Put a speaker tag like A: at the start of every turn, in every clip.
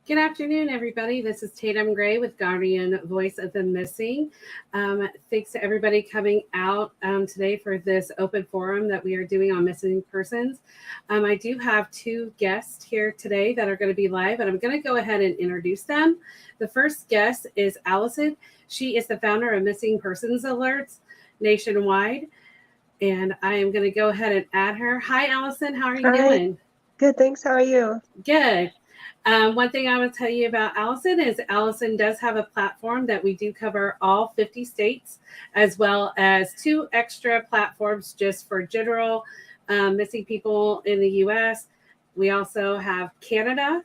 A: Good afternoon, everybody. This is Tatum Gray with Guardian Voice of the Missing. Thanks to everybody coming out today for this open forum that we are doing on missing persons. I do have two guests here today that are going to be live, and I'm going to go ahead and introduce them. The first guest is Allison. She is the founder of Missing Persons Alerts nationwide, and I am going to go ahead and add her. Hi, Allison. How are you
B: Hi,
A: doing?
B: good, thanks. How are you?
A: Good. One thing I will tell you about Allison is Allison does have a platform that we do cover all 50 states, as well as two extra platforms just for general missing people in the US. We also have Canada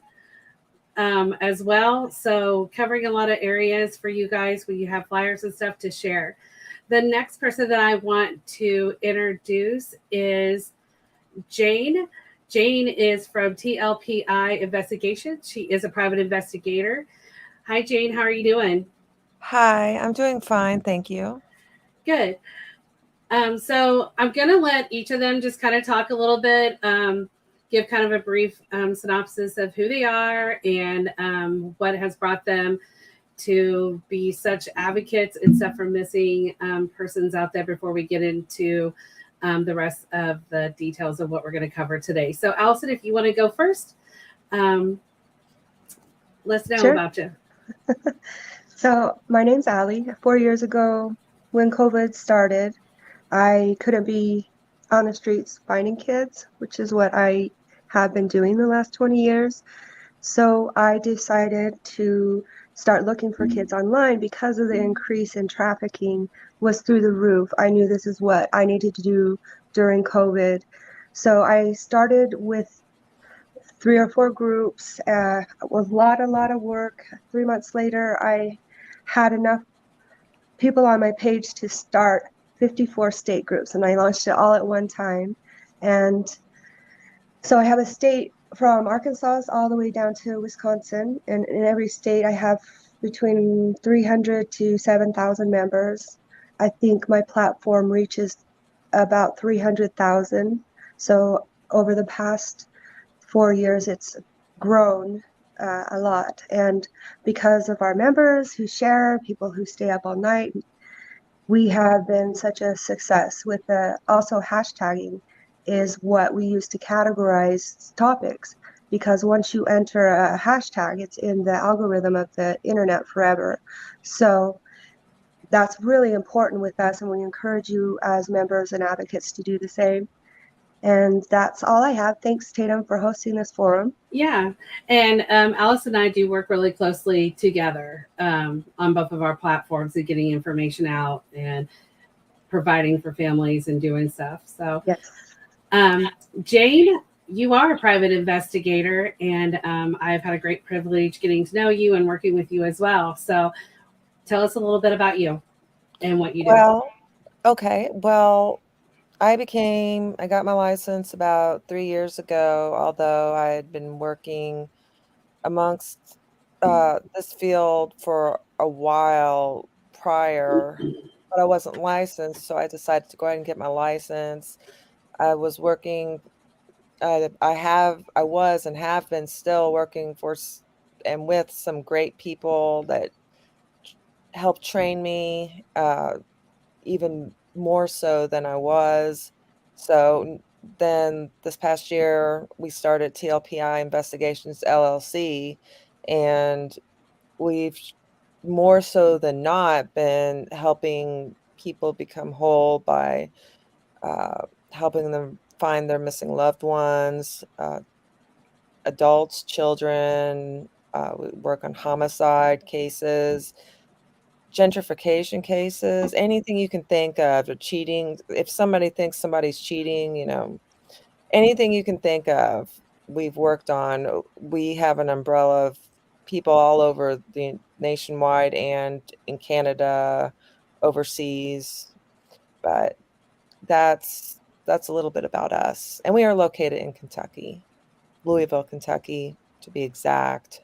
A: as well. So, covering a lot of areas for you guys where you have flyers and stuff to share. The next person that I want to introduce is Jane. Jane is from TLPI Investigations. She is a private investigator. Hi, Jane. How are you doing?
C: Hi, I'm doing fine, thank you.
A: Good. So I'm going to let each of them just kind of talk a little bit, give kind of a brief synopsis of who they are and what has brought them to be such advocates and stuff for missing persons out there before we get into the rest of the details of what we're going to cover today. So, Allison, if you want to go first, um, let's know
B: Sure.
A: about you.
B: So, my name's Allie. 4 years ago, when COVID started, I couldn't be on the streets finding kids, which is what I have been doing the last 20 years. So, I decided to start looking for kids online because of the increase in trafficking was through the roof. I knew this is what I needed to do during COVID. So, I started with 3 or 4 groups, with a lot of work. 3 months later, I had enough people on my page to start 54 state groups, and I launched it all at one time. And so I have a state from Arkansas all the way down to Wisconsin, and in every state I have between 300 to 7,000 members. I think my platform reaches about 300,000. So over the past 4 years, it's grown a lot. And because of our members who share, people who stay up all night, we have been such a success with the also hashtagging is what we use to categorize topics. Because once you enter a hashtag, it's in the algorithm of the internet forever. So that's really important with us, and we encourage you as members and advocates to do the same. And that's all I have. Thanks, Tatum, for hosting this forum.
A: Yeah. And Alice and I do work really closely together on both of our platforms and getting information out and providing for families and doing stuff. So,
B: Yes.
A: um, Jane, you are a private investigator, and I've had a great privilege getting to know you and working with you as well. So, tell us a little bit about you and what you do.
C: Well, okay. I got my license about 3 years ago, although I had been working amongst this field for a while prior, but I wasn't licensed, so I decided to go ahead and get my license. I was working, I was and have been still working and with some great people that helped train me, even more so than I was. So then this past year, we started TLPI Investigations LLC, and we've more so than not been helping people become whole by helping them find their missing loved ones, adults, children. We work on homicide cases, gentrification cases, anything you can think of, or cheating. If somebody thinks somebody's cheating, anything you can think of, we've worked on. We have an umbrella of people all over the nationwide and in Canada, overseas. But that's a little bit about us. And we are located in Kentucky, Louisville, Kentucky, to be exact.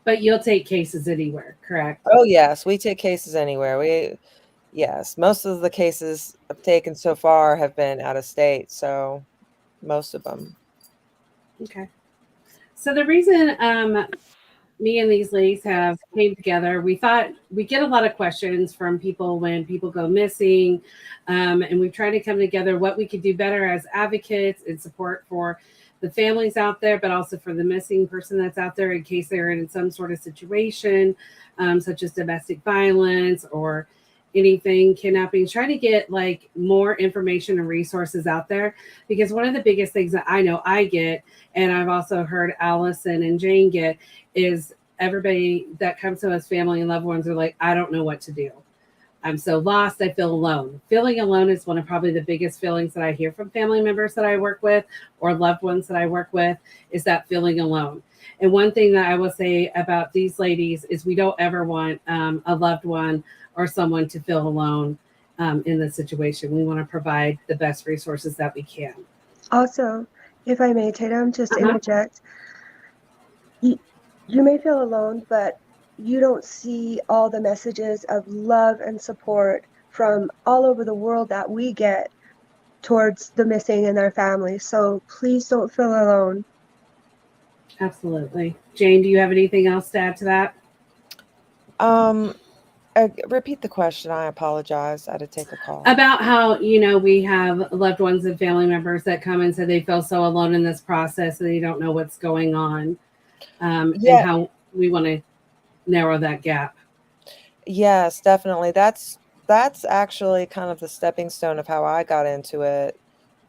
A: But you'll take cases anywhere, correct?
C: Oh yes, we take cases anywhere. Yes, most of the cases I've taken so far have been out of state, so most of them.
A: Okay. So the reason me and these ladies have came together. We thought we get a lot of questions from people when people go missing, and we try to come together what we could do better as advocates and support for the families out there, but also for the missing person that's out there in case they're in some sort of situation, such as domestic violence or anything, kidnapping. Try to get like more information and resources out there, because one of the biggest things that I know I get, and I've also heard Allison and Jane get, is everybody that comes to us, family and loved ones, are like, I don't know what to do. I'm so lost. I feel alone. Feeling alone is one of probably the biggest feelings that I hear from family members that I work with or loved ones that I work with, is that feeling alone. And one thing that I will say about these ladies is we don't ever want a loved one or someone to feel alone in the situation. We want to provide the best resources that we can.
B: Also, if I may, Tatum, just
A: Uh-huh.
B: interject. You may feel alone, but you don't see all the messages of love and support from all over the world that we get towards the missing and their families. So please don't feel alone.
A: Absolutely. Jane, do you have anything else to add to that?
C: Repeat the question. I apologize. I had to take a call.
A: About how, we have loved ones and family members that come and say they feel so alone in this process and they don't know what's going on, and how we want to narrow that gap.
C: Yes, definitely. That's actually kind of the stepping stone of how I got into it.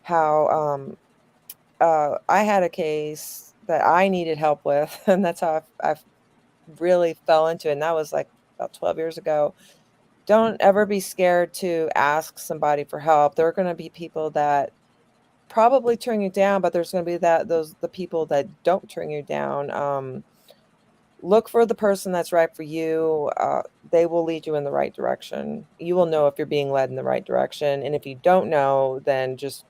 C: How I had a case that I needed help with, and that's how I really fell into it. And that was like about 12 years ago. Don't ever be scared to ask somebody for help. There are going to be people that probably turn you down, but there's going to be the people that don't turn you down. Look for the person that's right for you. They will lead you in the right direction. You will know if you're being led in the right direction. And if you don't know, then just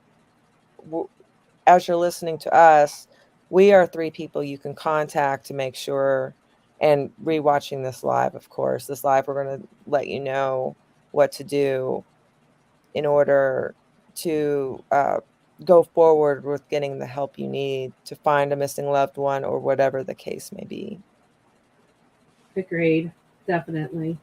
C: as you're listening to us, we are 3 people you can contact to make sure. And rewatching this live, of course, we're going to let you know what to do in order to go forward with getting the help you need to find a missing loved one or whatever the case may be.
A: Agreed. Definitely.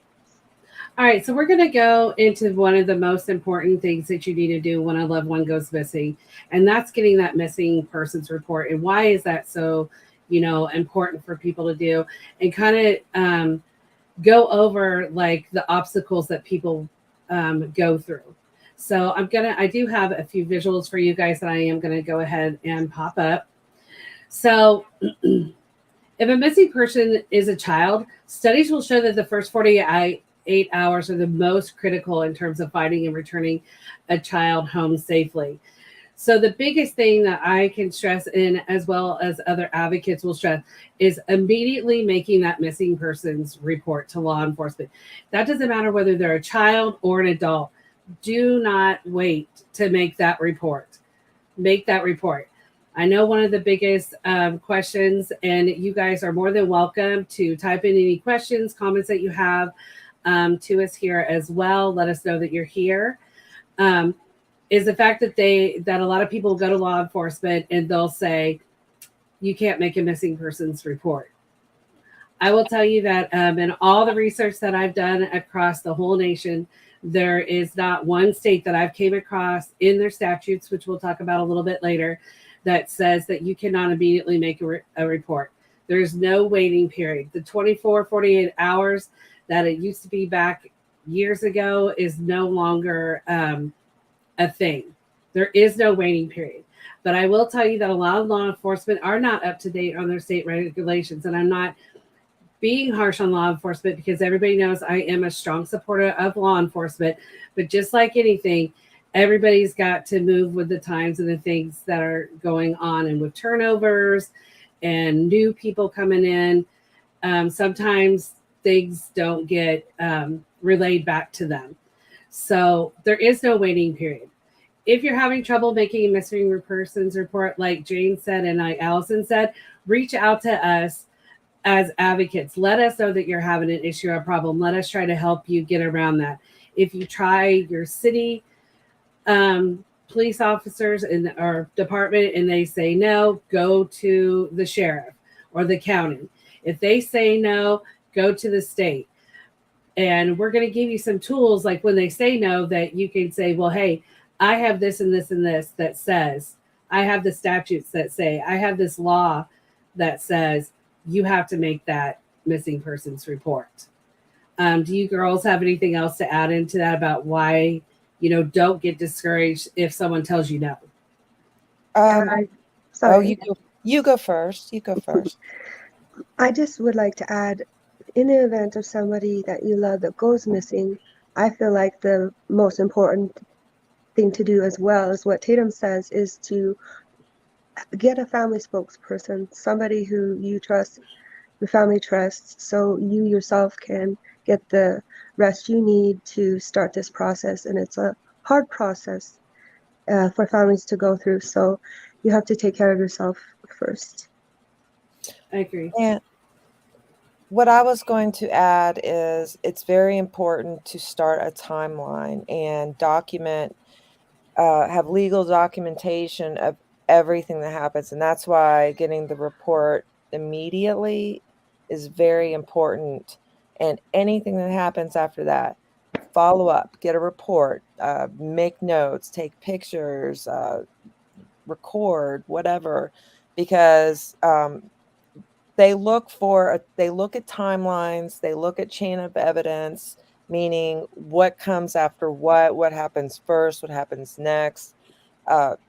A: All right, so we're going to go into one of the most important things that you need to do when a loved one goes missing, and that's getting that missing persons report. And why is that so, important for people to do? And kind of go over like the obstacles that people go through. So I do have a few visuals for you guys that I am going to go ahead and pop up. So if a missing person is a child, studies will show that the first 48 hours are the most critical in terms of finding and returning a child home safely. So the biggest thing that I can stress, in as well as other advocates will stress, is immediately making that missing persons report to law enforcement. That doesn't matter whether they're a child or an adult. Do not wait to make that report. Make that report. I know one of the biggest questions, and you guys are more than welcome to type in any questions, comments that you have to us here as well. Let us know that you're here. Is the fact that a lot of people go to law enforcement and they'll say, you can't make a missing persons report. I will tell you that in all the research that I've done across the whole nation, there is not one state that I've came across in their statutes, which we'll talk about a little bit later, that says that you cannot immediately make a report. There's no waiting period. The 24, 48 hours that it used to be back years ago is no longer a thing. There is no waiting period. But I will tell you that a lot of law enforcement are not up to date on their state regulations. And I'm not being harsh on law enforcement, because everybody knows I am a strong supporter of law enforcement. But just like anything, everybody's got to move with the times and the things that are going on. And with turnovers and new people coming in, sometimes things don't get relayed back to them. So there is no waiting period. If you're having trouble making a missing persons report, like Jane said and like Allison said, reach out to us as advocates. Let us know that you're having an issue or a problem. Let us try to help you get around that. If you try your city police officers in our department and they say no, go to the sheriff or the county. If they say no, go to the state. And we're going to give you some tools like when they say no, that you can say, well, hey, I have this and this and this that says, I have the statutes that say, I have this law that says you have to make that missing persons report. Do you girls have anything else to add into that about why, don't get discouraged if someone tells you no?
B: I,
C: Oh,
B: sorry.
C: you go first. You go first.
B: I just would like to add, in the event of somebody that you love that goes missing, I feel like the most important thing to do as well as what Tatum says is to get a family spokesperson, somebody who you trust, your family trusts, so you yourself can get the rest you need to start this process. And it's a hard process for families to go through. So you have to take care of yourself first.
A: I agree.
C: And what I was going to add is it's very important to start a timeline and document, have legal documentation of everything that happens. And that's why getting the report immediately is very important. And anything that happens after that, follow up, get a report, make notes, take pictures, record, whatever, because they look at timelines, they look at chain of evidence, meaning what comes after what happens first, what happens next.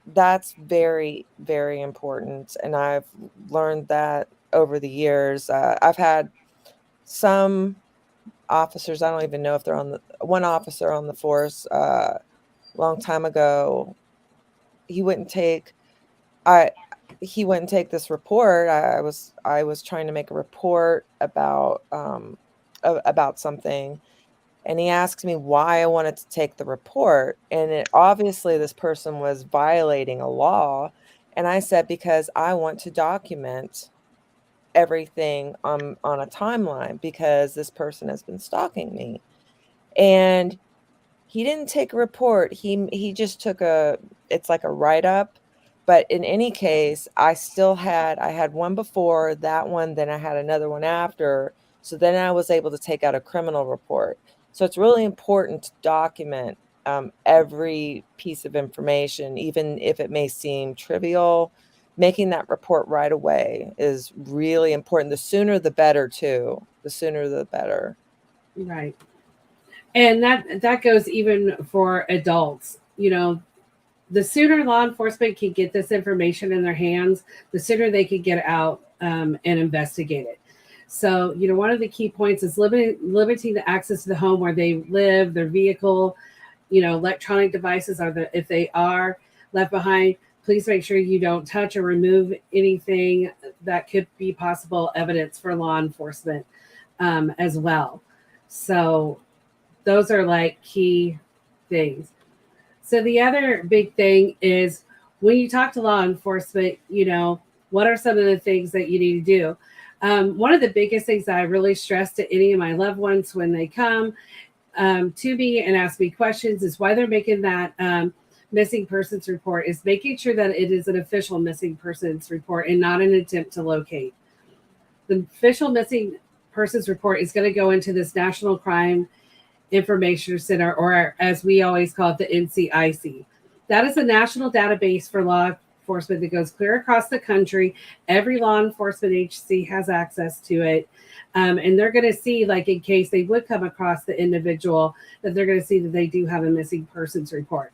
C: That's very, very important. And I've learned that over the years. I've had some officers, I don't even know if they're one officer on the force, long time ago, he wouldn't take this report. I was trying to make a report about something, and he asked me why I wanted to take the report, and obviously this person was violating a law, and I said, because I want to document everything on a timeline because this person has been stalking me. And he didn't take a report. He just took it's like a write-up. But in any case, I had one before that one, then I had another one after. So then I was able to take out a criminal report. So it's really important to document every piece of information, even if it may seem trivial. Making that report right away is really important. The sooner the better, too. The sooner the better.
A: Right. And that goes even for adults. The sooner law enforcement can get this information in their hands, the sooner they can get out and investigate it. So, one of the key points is limiting the access to the home where they live, their vehicle, electronic devices if they are left behind. Please make sure you don't touch or remove anything that could be possible evidence for law enforcement as well. So those are like key things. So the other big thing is when you talk to law enforcement, what are some of the things that you need to do? One of the biggest things that I really stress to any of my loved ones when they come to me and ask me questions is why they're making that missing persons report, is making sure that it is an official missing persons report and not an attempt to locate. The official missing persons report is going to go into this National Crime Information Center, or as we always call it, the NCIC. That is a national database for law enforcement that goes clear across the country. Every law enforcement agency has access to it. And they're going to see, like, in case they would come across the individual, that they're going to see that they do have a missing persons report.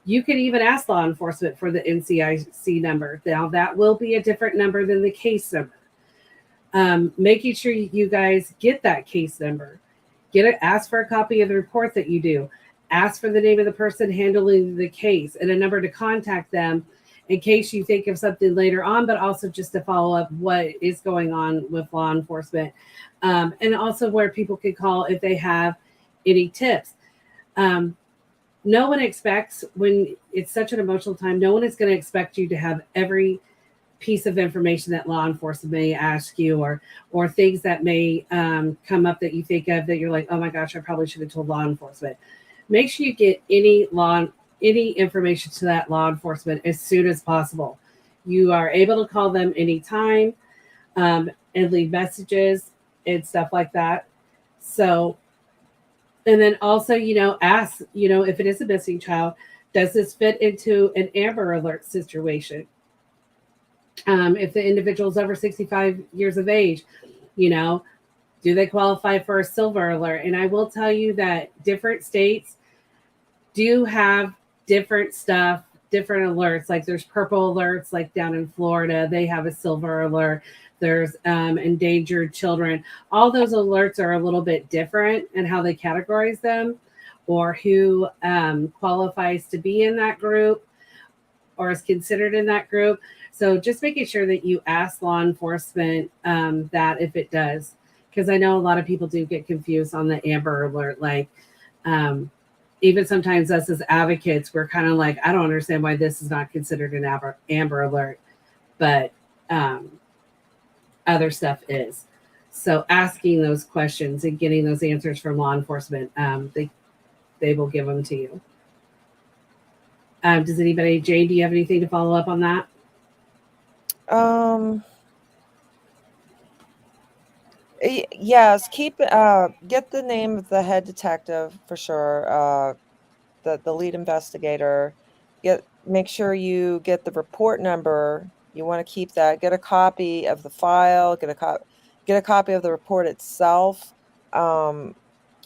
A: You can even ask law enforcement for the NCIC number. Now, that will be a different number than the case number. Making sure you guys get that case number. Ask for a copy of the report that you do. Ask for the name of the person handling the case and a number to contact them in case you think of something later on, but also just to follow up what is going on with law enforcement. And also where people can call if they have any tips. No one expects, when it's such an emotional time, no one is going to expect you to have every piece of information that law enforcement may ask you, or things that may come up that you think of that you're like, oh my gosh, I probably should have told law enforcement. Make sure you get any information to that law enforcement as soon as possible. You are able to call them anytime. and leave messages and stuff like that. So, and then also, ask, if it is a missing child, does this fit into an Amber Alert situation? If the individual is over 65 years of age, you know, do they qualify for a Silver Alert? And I will tell you that different states do have different stuff, different alerts. Like there's purple alerts, like down in Florida, they have a Silver Alert. There's endangered children. All those alerts are a little bit different in how they categorize them, or who qualifies to be in that group or is considered in that group. So just making sure that you ask law enforcement that if it does, because I know a lot of people do get confused on the Amber Alert. Like even sometimes us as advocates, we're kind of like, I don't understand why this is not considered an Amber Alert, but other stuff is. So asking those questions and getting those answers from law enforcement, they will give them to you. Does anybody, Jane, do you have anything to follow up on that?
C: Yes, get the name of the head detective for sure. The lead investigator. Make sure you get the report number. You want to keep that. Get a copy of the file. Get a copy of the report itself.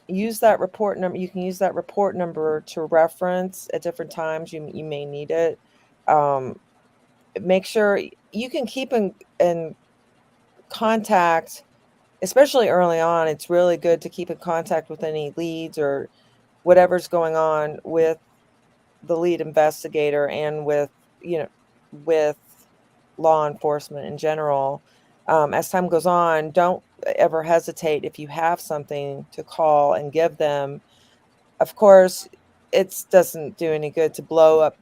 C: Use that report number. You can use that report number to reference at different times. You may need it. Make sure you can keep in contact, especially early on. It's really good to keep in contact with any leads or whatever's going on with the lead investigator and with law enforcement in general. As time goes on, don't ever hesitate if you have something to call and give them. Of course, it doesn't do any good to blow up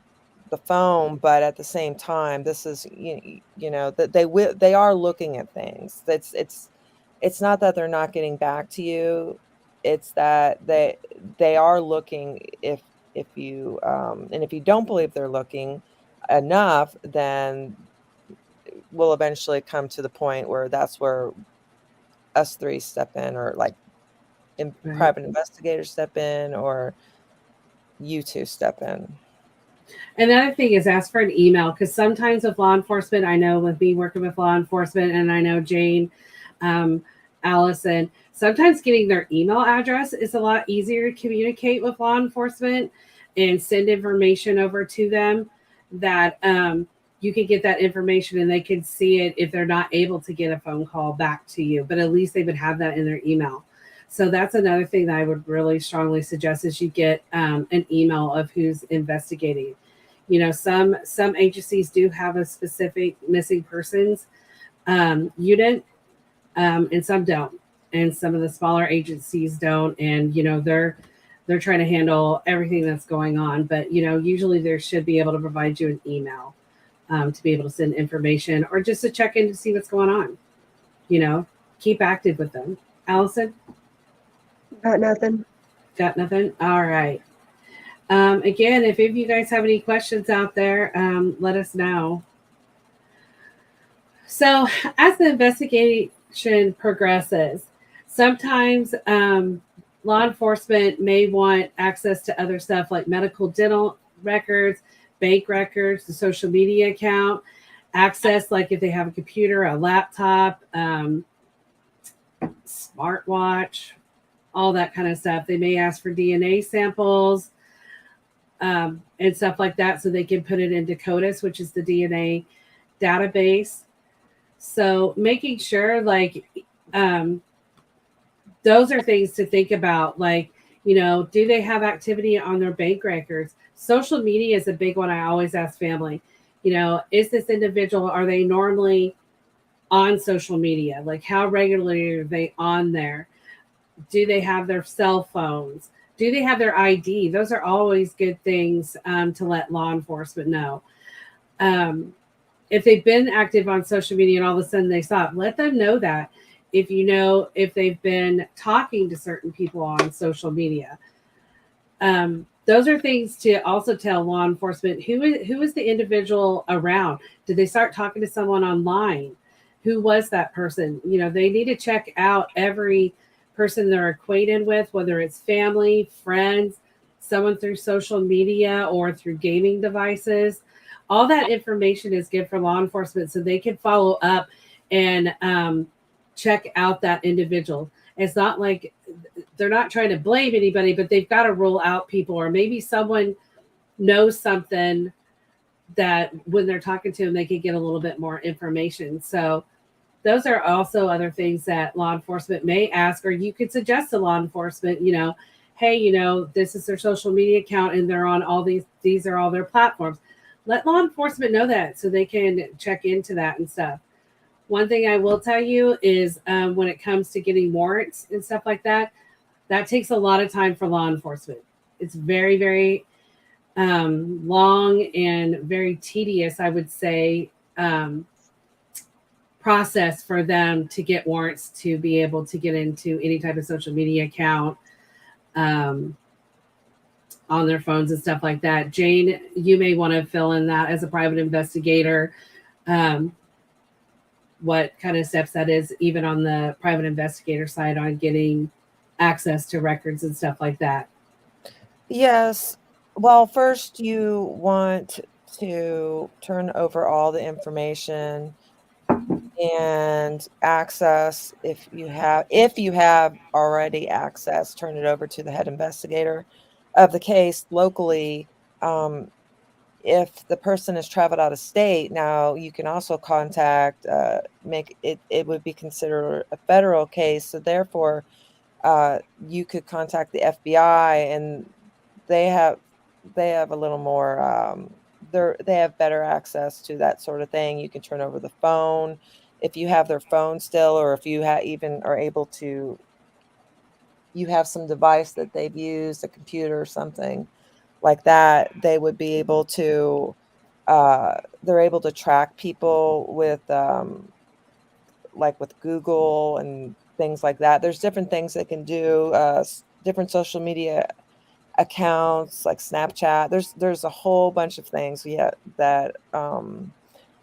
C: the phone, but at the same time, this is that they are looking at things. It's not that they're not getting back to you. It's that they are looking. If you and if you don't believe they're looking enough, then we'll eventually come to the point where that's where us three step in, or like
A: Right.
C: private investigators step in, or you two step in.
A: Another thing is ask for an email, because sometimes with law enforcement, I know with me working with law enforcement, and I know Jane, Allison, sometimes getting their email address is a lot easier to communicate with law enforcement and send information over to them, that you can get that information and they can see it if they're not able to get a phone call back to you, but at least they would have that in their email. So that's another thing that I would really strongly suggest, is you get an email of who's investigating. Some agencies do have a specific missing persons unit, and some don't. And some of the smaller agencies don't. And, they're trying to handle everything that's going on. But, usually they should be able to provide you an email to be able to send information, or just to check in to see what's going on. Keep active with them. Allison?
B: Got nothing.
A: Got nothing? All right. Again, if any of you guys have any questions out there, let us know. So as the investigation progresses, sometimes law enforcement may want access to other stuff like medical, dental records, bank records, the social media account, access like if they have a computer, a laptop, smartwatch, all that kind of stuff. They may ask for DNA samples and stuff like that, so they can put it into CODIS, which is the DNA database. So making sure, those are things to think about. Do they have activity on their bank records? Social media is a big one. I always ask family, is this individual, are they normally on social media? Like, how regularly are they on there? Do they have their cell phones? Do they have their ID? Those are always good things to let law enforcement know. If they've been active on social media and all of a sudden they stop, let them know that. If they've been talking to certain people on social media. Those are things to also tell law enforcement who is the individual around. Did they start talking to someone online? who was that person. They need to check out every person they're acquainted with, whether it's family, friends, someone through social media or through gaming devices. All that information is good for law enforcement so they can follow up and check out that individual. It's not like they're not trying to blame anybody, but they've got to rule out people, or maybe someone knows something that when they're talking to them, they can get a little bit more information. So those are also other things that law enforcement may ask, or you could suggest to law enforcement, hey, this is their social media account and they're on all these are all their platforms. Let law enforcement know that so they can check into that and stuff. One thing I will tell you is when it comes to getting warrants and stuff like that, that takes a lot of time for law enforcement. It's very, very long and very tedious, I would say, process for them to get warrants to be able to get into any type of social media account on their phones and stuff like that. Jane, you may want to fill in that as a private investigator, what kind of steps that is, even on the private investigator side, on getting access to records and stuff like that.
C: Yes. Well, first you want to turn over all the information and access, if you have already access, turn it over to the head investigator of the case locally. If the person has traveled out of state, now you can also contact, make it, it would be considered a federal case. So therefore, you could contact the FBI, and they have a little more, they have better access to that sort of thing. You can turn over the phone if you have their phone still, or if you even are able to, you have some device that they've used, a computer or something like that, they would be able to, they're able to track people with, like with Google and things like that. There's different things they can do, different social media accounts like Snapchat. There's a whole bunch of things. Yeah, that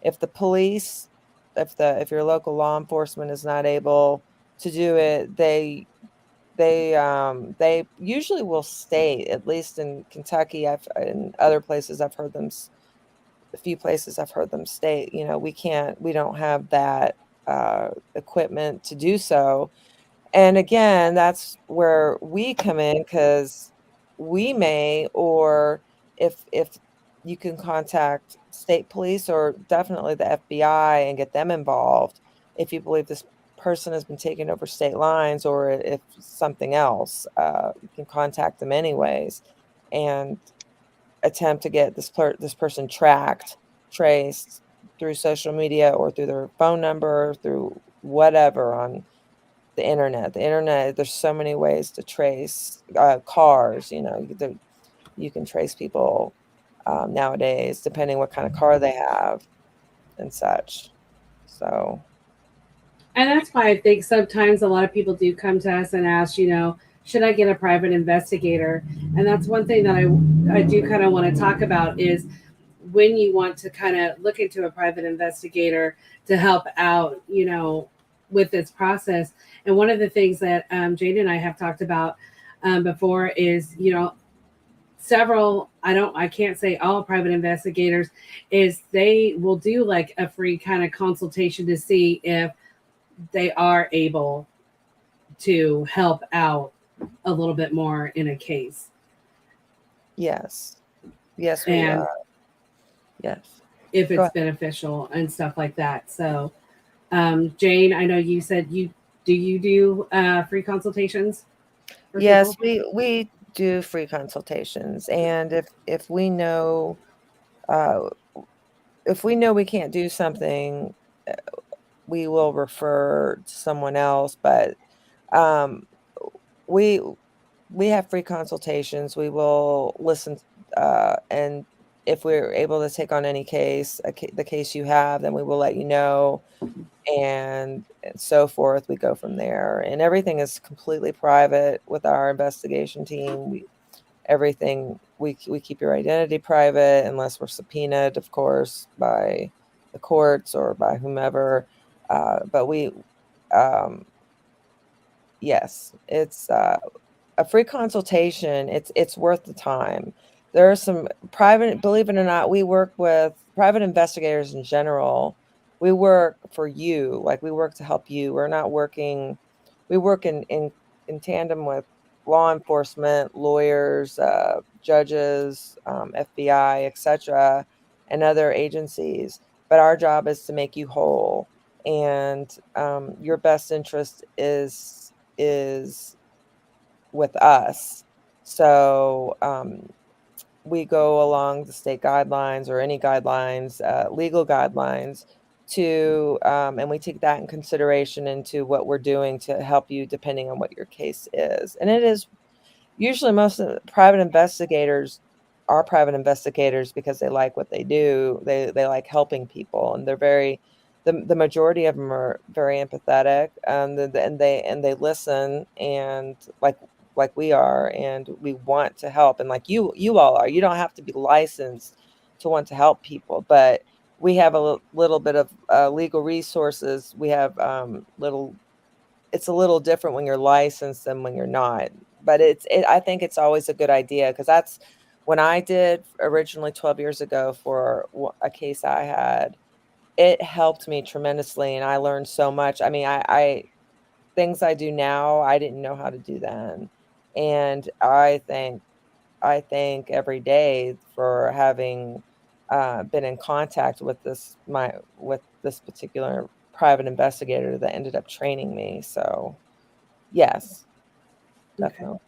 C: if the police, if your local law enforcement is not able to do it, they usually will state, at least in Kentucky, in other places I've heard them, a few places I've heard them state, we don't have that equipment to do so. And again, that's where we come in, because we may, or if you can contact state police or definitely the FBI and get them involved if you believe this person has been taken over state lines, or if something else, you can contact them anyways and attempt to get this person traced through social media, or through their phone number, through whatever, on the internet. There's so many ways to trace cars. You can trace people nowadays, depending what kind of car they have and such. So.
A: And that's why I think sometimes a lot of people do come to us and ask, should I get a private investigator? And that's one thing that I do kind of want to talk about, is when you want to kind of look into a private investigator to help out, with this process. And one of the things that Jane and I have talked about before is, several, I can't say all private investigators, is they will do like a free kind of consultation to see if they are able to help out a little bit more in a case.
C: Yes, we
A: and
C: are. Yes,
A: if it's beneficial and stuff like that. So Jane, I know you said you do free consultations for
C: yes,
A: people?
C: we do free consultations. And if we know, we can't do something, we will refer to someone else. But we have free consultations. We will listen, and if we're able to take on any case, the case you have, then we will let you know, and so forth. We go from there, and everything is completely private with our investigation team. We keep your identity private unless we're subpoenaed, of course, by the courts or by whomever. But we, um, yes, it's a free consultation. It's worth the time. There are some private, believe it or not, we work with private investigators in general. We work for you, like we work to help you. We're not working, we work in tandem with law enforcement, lawyers, judges, FBI, etc., and other agencies. But our job is to make you whole, and your best interest is with us. So we go along the state guidelines or any guidelines, legal guidelines, and we take that in consideration into what we're doing to help you depending on what your case is. And it is usually most of the private investigators are private investigators because they like what they do. They like helping people, and they're the majority of them are very empathetic, and they listen, and like we are, and we want to help, and like you all are. You don't have to be licensed to want to help people, but we have a little bit of legal resources. We have little. It's a little different when you're licensed than when you're not, but I think it's always a good idea, because that's when I did originally 12 years ago for a case I had. It helped me tremendously, and I learned so much. I mean, I things I do now, I didn't know how to do then. And I thank every day for having been in contact with this particular private investigator that ended up training me. So yes, definitely.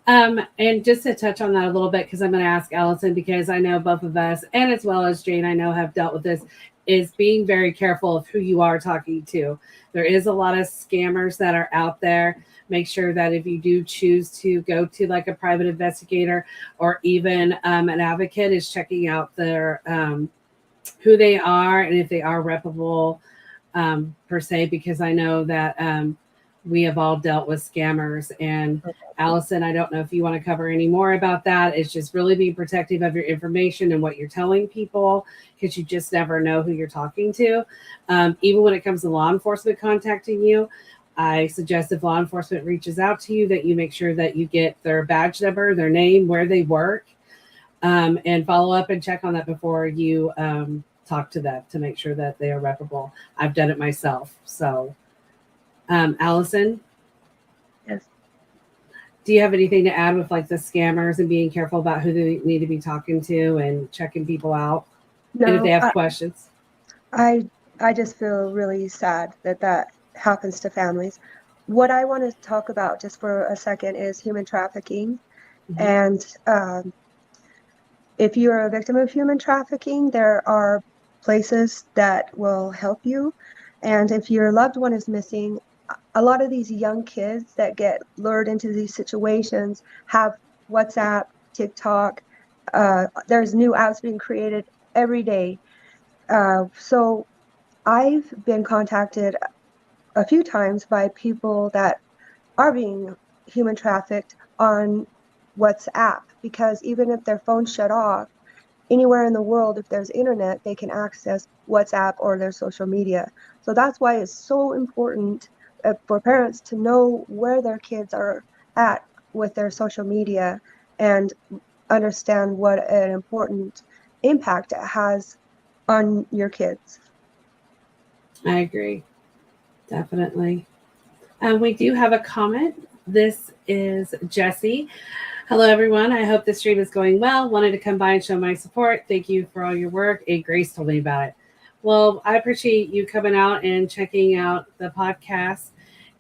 A: And just to touch on that a little bit, because I'm going to ask Allison, because I know both of us, and as well as Jane, I know have dealt with this, is being very careful of who you are talking to. There is a lot of scammers that are out there. Make sure that if you do choose to go to like a private investigator or even an advocate, is checking out their who they are and if they are reputable per se, because I know that we have all dealt with scammers. And Allison, I don't know if you want to cover any more about that. It's just really being protective of your information and what you're telling people, because you just never know who you're talking to. Even when it comes to law enforcement contacting you, I suggest if law enforcement reaches out to you that you make sure that you get their badge number, their name, where they work, and follow up and check on that before you talk to them to make sure that they are reputable. I've done it myself. So, Allison?
B: Yes.
A: Do you have anything to add with like the scammers and being careful about who they need to be talking to and checking people out? And if they
B: No,
A: have questions?
B: I just feel really sad that that happens to families. What I want to talk about just for a second is human trafficking.
A: Mhm.
B: And if you're a victim of human trafficking, there are places that will help you. And if your loved one is missing, a lot of these young kids that get lured into these situations have WhatsApp, TikTok. There's new apps being created every day. So I've been contacted a few times by people that are being human trafficked on WhatsApp, because even if their phone's shut off, anywhere in the world, if there's internet, they can access WhatsApp or their social media. So that's why it's so important for parents to know where their kids are at with their social media and understand what an important impact it has on your kids.
A: I agree. Definitely. We do have a comment. This is Jesse. Hello, everyone. I hope the stream is going well. Wanted to come by and show my support. Thank you for all your work. And Grace told me about it. Well, I appreciate you coming out and checking out the podcast.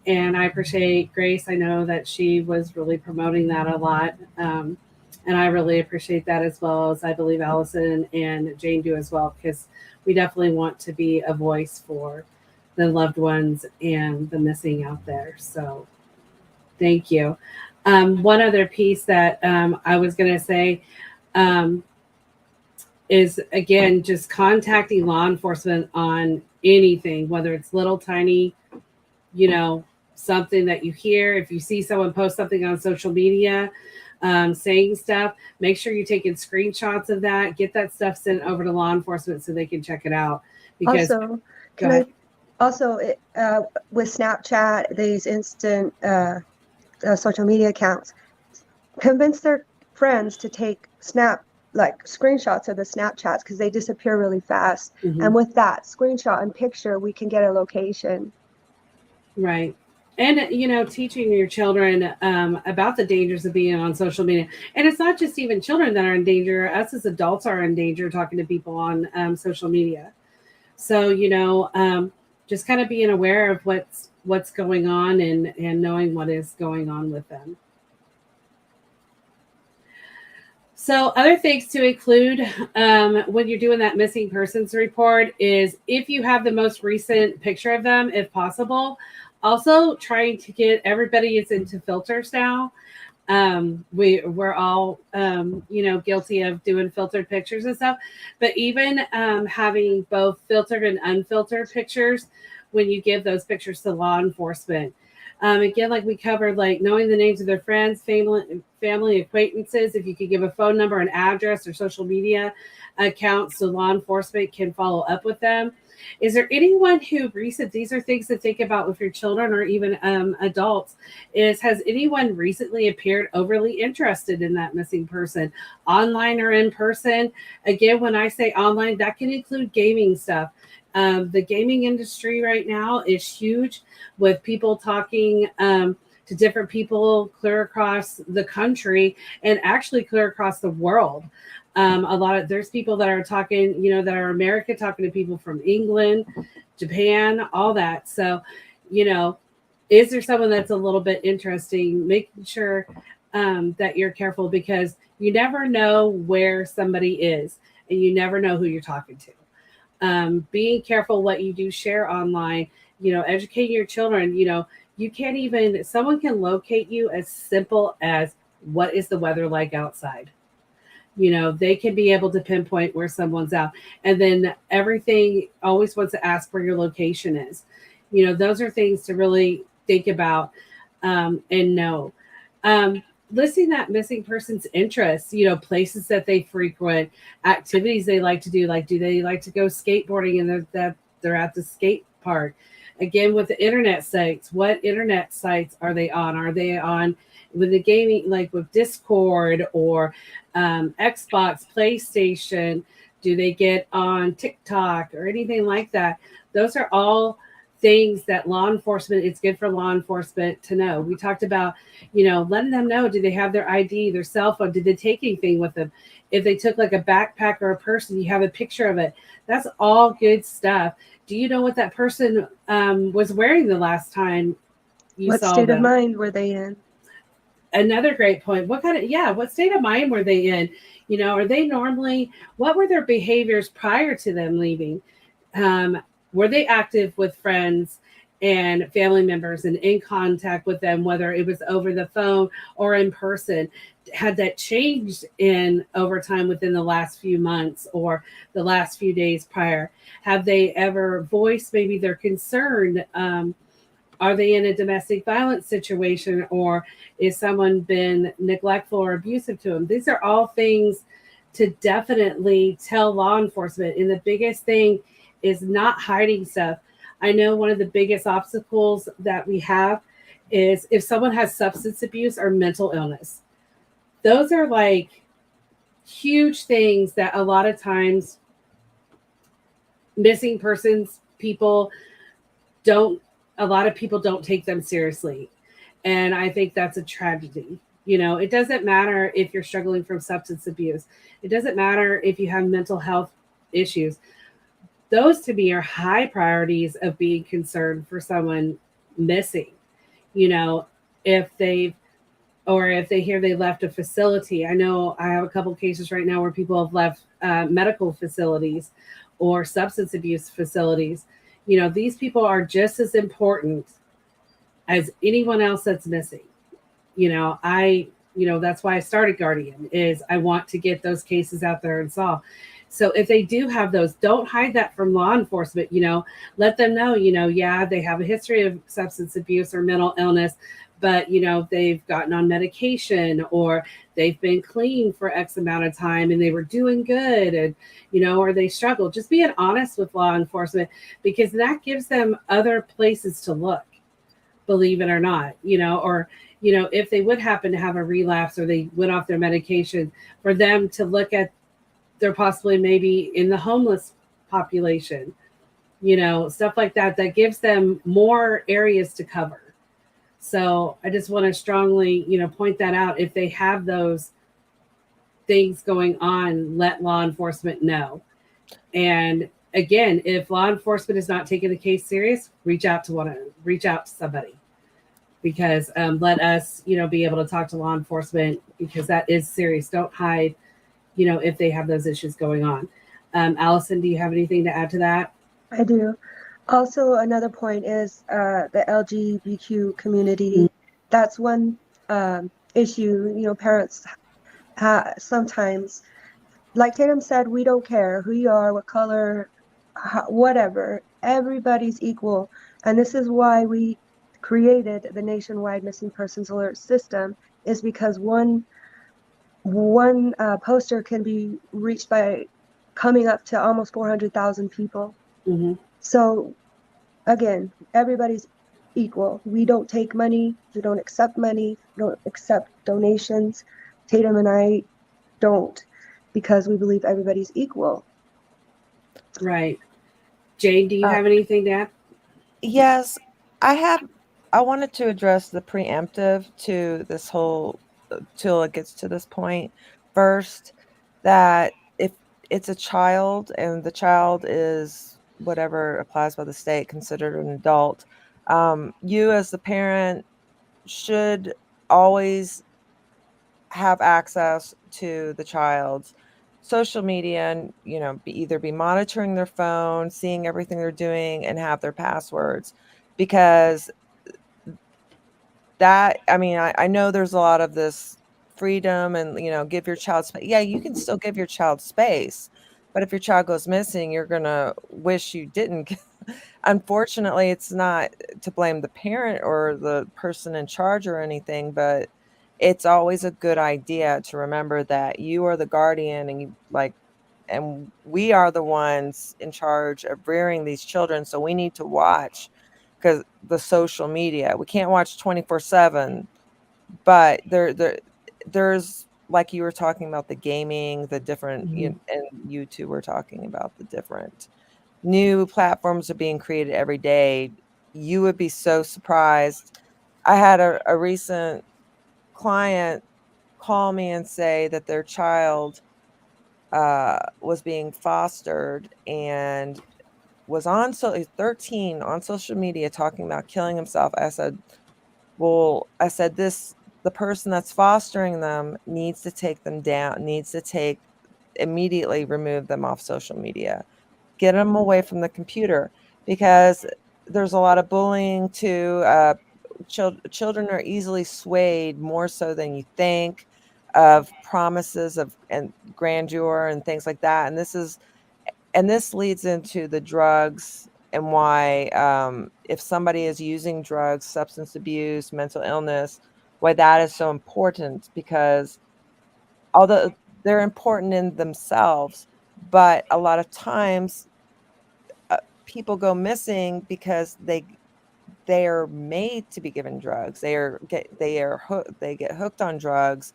A: And I appreciate Grace. I know that she was really promoting that a lot. And I really appreciate that, as well as I believe Allison and Jane do as well, because we definitely want to be a voice for the loved ones and the missing out there. So thank you. One other piece that I was going to say is, again, just contacting law enforcement on anything, whether it's little tiny, something that you hear. If you see someone post something on social media saying stuff, make sure you're taking screenshots of that. Get that stuff sent over to law enforcement so they can check it out. Because
B: Also, can Also, with Snapchat, these instant social media accounts, convince their friends to take screenshots of the Snapchats because they disappear really fast.
A: Mhm.
B: And with that screenshot and picture, we can get a location.
A: Right. And, teaching your children about the dangers of being on social media. And it's not just even children that are in danger. Us as adults are in danger talking to people on social media. So, just kind of being aware of what's going on and knowing what is going on with them. So other things to include when you're doing that missing persons report is if you have the most recent picture of them, if possible. Also trying to get everybody is into filters now. We're all guilty of doing filtered pictures and stuff, but even having both filtered and unfiltered pictures when you give those pictures to law enforcement. Again, like we covered, like knowing the names of their friends, family acquaintances, if you could give a phone number, an address, or social media accounts so law enforcement can follow up with them. Is there anyone who these are things to think about with your children or even adults, has anyone recently appeared overly interested in that missing person, online or in person? Again, when I say online, that can include gaming stuff. The gaming industry right now is huge with people talking to different people clear across the country and actually clear across the world. There's people that are talking, that are American, talking to people from England, Japan, all that. So, is there someone that's a little bit interesting? Making sure that you're careful because you never know where somebody is and you never know who you're talking to. Being careful what you do share online, educating your children, you can't even, someone can locate you as simple as what is the weather like outside. They can be able to pinpoint where someone's out. And then everything always wants to ask where your location is. Those are things to really think about and know. Listing that missing person's interests, places that they frequent, activities they like to do. Like, do they like to go skateboarding and they're at the skate park? Again, with the internet sites, what internet sites are they on? Are they on with the gaming, like with Discord or Xbox, PlayStation? Do they get on TikTok or anything like that? Those are all things that it's good for law enforcement to know. We talked about, letting them know, do they have their ID, their cell phone? Did they take anything with them? If they took like a backpack or a purse and you have a picture of it, that's all good stuff. Do you know what that person was wearing the last time you
B: What
A: saw
B: state
A: them?
B: of mind were they in?
A: Another great point. What state of mind were they in? Are they normally, what were their behaviors prior to them leaving? Were they active with friends and family members and in contact with them, whether it was over the phone or in person? Had that changed over time within the last few months or the last few days prior? Have they ever voiced maybe their concern? Are they in a domestic violence situation, or is someone been neglectful or abusive to them? These are all things to definitely tell law enforcement. And the biggest thing is not hiding stuff. I know one of the biggest obstacles that we have is if someone has substance abuse or mental illness. Those are like huge things that a lot of times missing persons people a lot of people don't take them seriously. And I think that's a tragedy. It doesn't matter if you're struggling from substance abuse. It doesn't matter if you have mental health issues. Those to me are high priorities of being concerned for someone missing. If they hear they left a facility. I know I have a couple of cases right now where people have left medical facilities or substance abuse facilities. These people are just as important as anyone else that's missing. That's why I started Guardian, is I want to get those cases out there and solve. So if they do have those, don't hide that from law enforcement. Let them know, yeah, they have a history of substance abuse or mental illness, but they've gotten on medication, or they've been clean for X amount of time and they were doing good, and or they struggle. Just being honest with law enforcement, because that gives them other places to look, believe it or not, or if they would happen to have a relapse or they went off their medication, for them to look at, they're possibly maybe in the homeless population, stuff like that, that gives them more areas to cover. So I just want to strongly, point that out. If they have those things going on, let law enforcement know. And again, if law enforcement is not taking the case serious, reach out to somebody, because let us, be able to talk to law enforcement, because that is serious. Don't hide, if they have those issues going on. Allison, do you have anything to add to that?
B: I do. Also, another point is the LGBTQ community. That's one issue. Parents sometimes, like Tatum said, we don't care who you are, what color, whatever. Everybody's equal. And this is why we created the nationwide missing persons alert system, is because one poster can be reached by coming up to almost 400,000 people.
A: Mm-hmm.
B: So again, everybody's equal. We don't take money. We don't accept money. We don't accept donations. Tatum and I don't, because we believe everybody's equal.
A: Right. Jane, do you have anything to add?
C: Yes, I wanted to address the preemptive to this whole, till it gets to this point first, that if it's a child and the child is whatever applies by the state considered an adult, you as the parent should always have access to the child's social media, and either be monitoring their phone, seeing everything they're doing, and have their passwords, because that, I know there's a lot of this freedom and give your child space. Yeah, you can still give your child space, but if your child goes missing, you're gonna wish you didn't. Unfortunately, it's not to blame the parent or the person in charge or anything, but it's always a good idea to remember that you are the guardian, and we are the ones in charge of rearing these children. So we need to watch, because the social media, we can't watch 24/7, but there's, like you were talking about the gaming, the different,
A: Mm-hmm.
C: and you two were talking about the different new platforms are being created every day. You would be so surprised. I had a recent client call me and say that their child was being fostered and was 13 on social media talking about killing himself. I said, the person that's fostering them needs to take them down, immediately remove them off social media, get them away from the computer, because there's a lot of bullying too. Children are easily swayed, more so than you think, of promises and grandeur and things like that. And this leads into the drugs, and why, if somebody is using drugs, substance abuse, mental illness, why that is so important, because although they're important in themselves, but a lot of times people go missing because they are made to be given drugs. They get hooked on drugs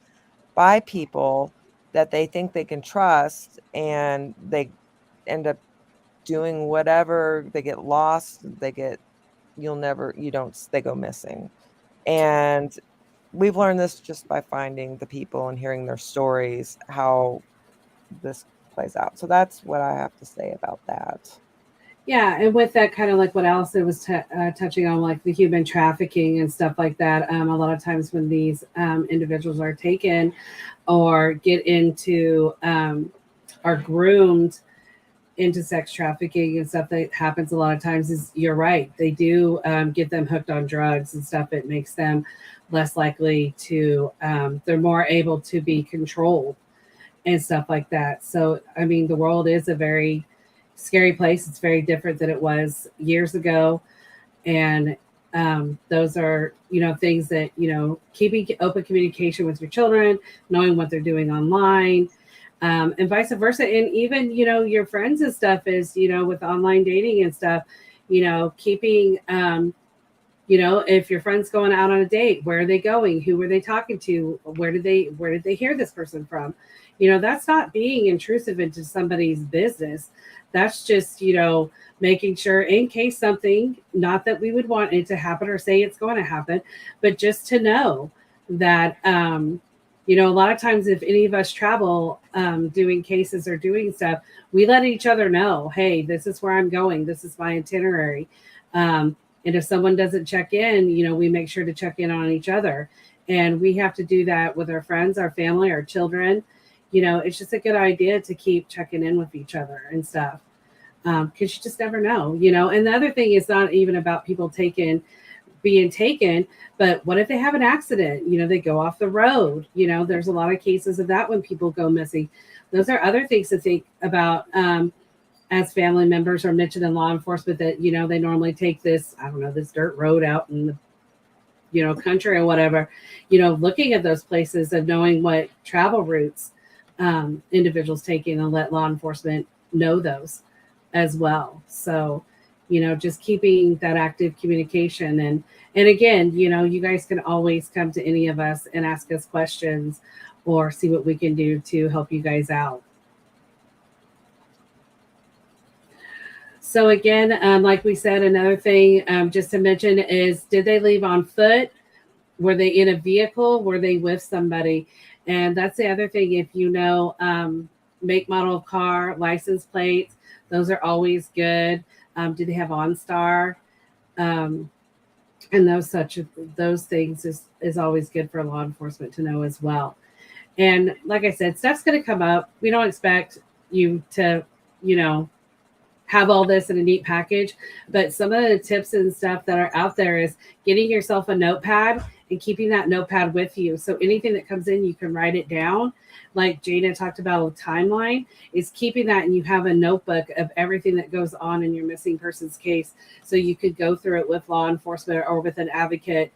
C: by people that they think they can trust, and they end up doing whatever. They get lost. They go missing. And we've learned this just by finding the people and hearing their stories, how this plays out. So that's what I have to say about that.
A: Yeah, and with that, kind of like what Allison was touching on, like the human trafficking and stuff like that. A lot of times when these individuals are taken or get into are groomed into sex trafficking and stuff, that happens a lot of times, is, you're right, they do get them hooked on drugs and stuff. It makes them less likely to, they're more able to be controlled. and stuff like that. So, I mean, the world is a very scary place. It's very different than it was years ago. And those are, things that, keeping open communication with your children, knowing what they're doing online, and vice versa. And even, your friends and stuff is, with online dating and stuff, keeping, if your friend's going out on a date, where are they going? Who were they talking to? Where did they hear this person from? That's not being intrusive into somebody's business. That's just, making sure in case something, not that we would want it to happen or say it's going to happen, but just to know that, a lot of times if any of us travel doing cases or doing stuff, we let each other know, hey, this is where I'm going. This is my itinerary. And if someone doesn't check in, we make sure to check in on each other. And we have to do that with our friends, our family, our children. It's just a good idea to keep checking in with each other and stuff. Because you just never know, And the other thing is not even about people being taken, but what if they have an accident? They go off the road. There's a lot of cases of that when people go missing. Those are other things to think about. As family members are mentioned in law enforcement that, they normally take this, I don't know, this dirt road out in the, country or whatever, looking at those places and knowing what travel routes individuals taking and let law enforcement know those as well. So, just keeping that active communication. And again, you guys can always come to any of us and ask us questions or see what we can do to help you guys out. So again, like we said, another thing just to mention is, did they leave on foot? Were they in a vehicle? Were they with somebody? And that's the other thing. If make, model of car, license plates, those are always good. Do they have OnStar? And those things is always good for law enforcement to know as well. And like I said, stuff's going to come up. We don't expect you to, have all this in a neat package, but some of the tips and stuff that are out there is getting yourself a notepad and keeping that notepad with you. So anything that comes in, you can write it down. Like Jana talked about a timeline, is keeping that, and you have a notebook of everything that goes on in your missing persons case. So you could go through it with law enforcement or with an advocate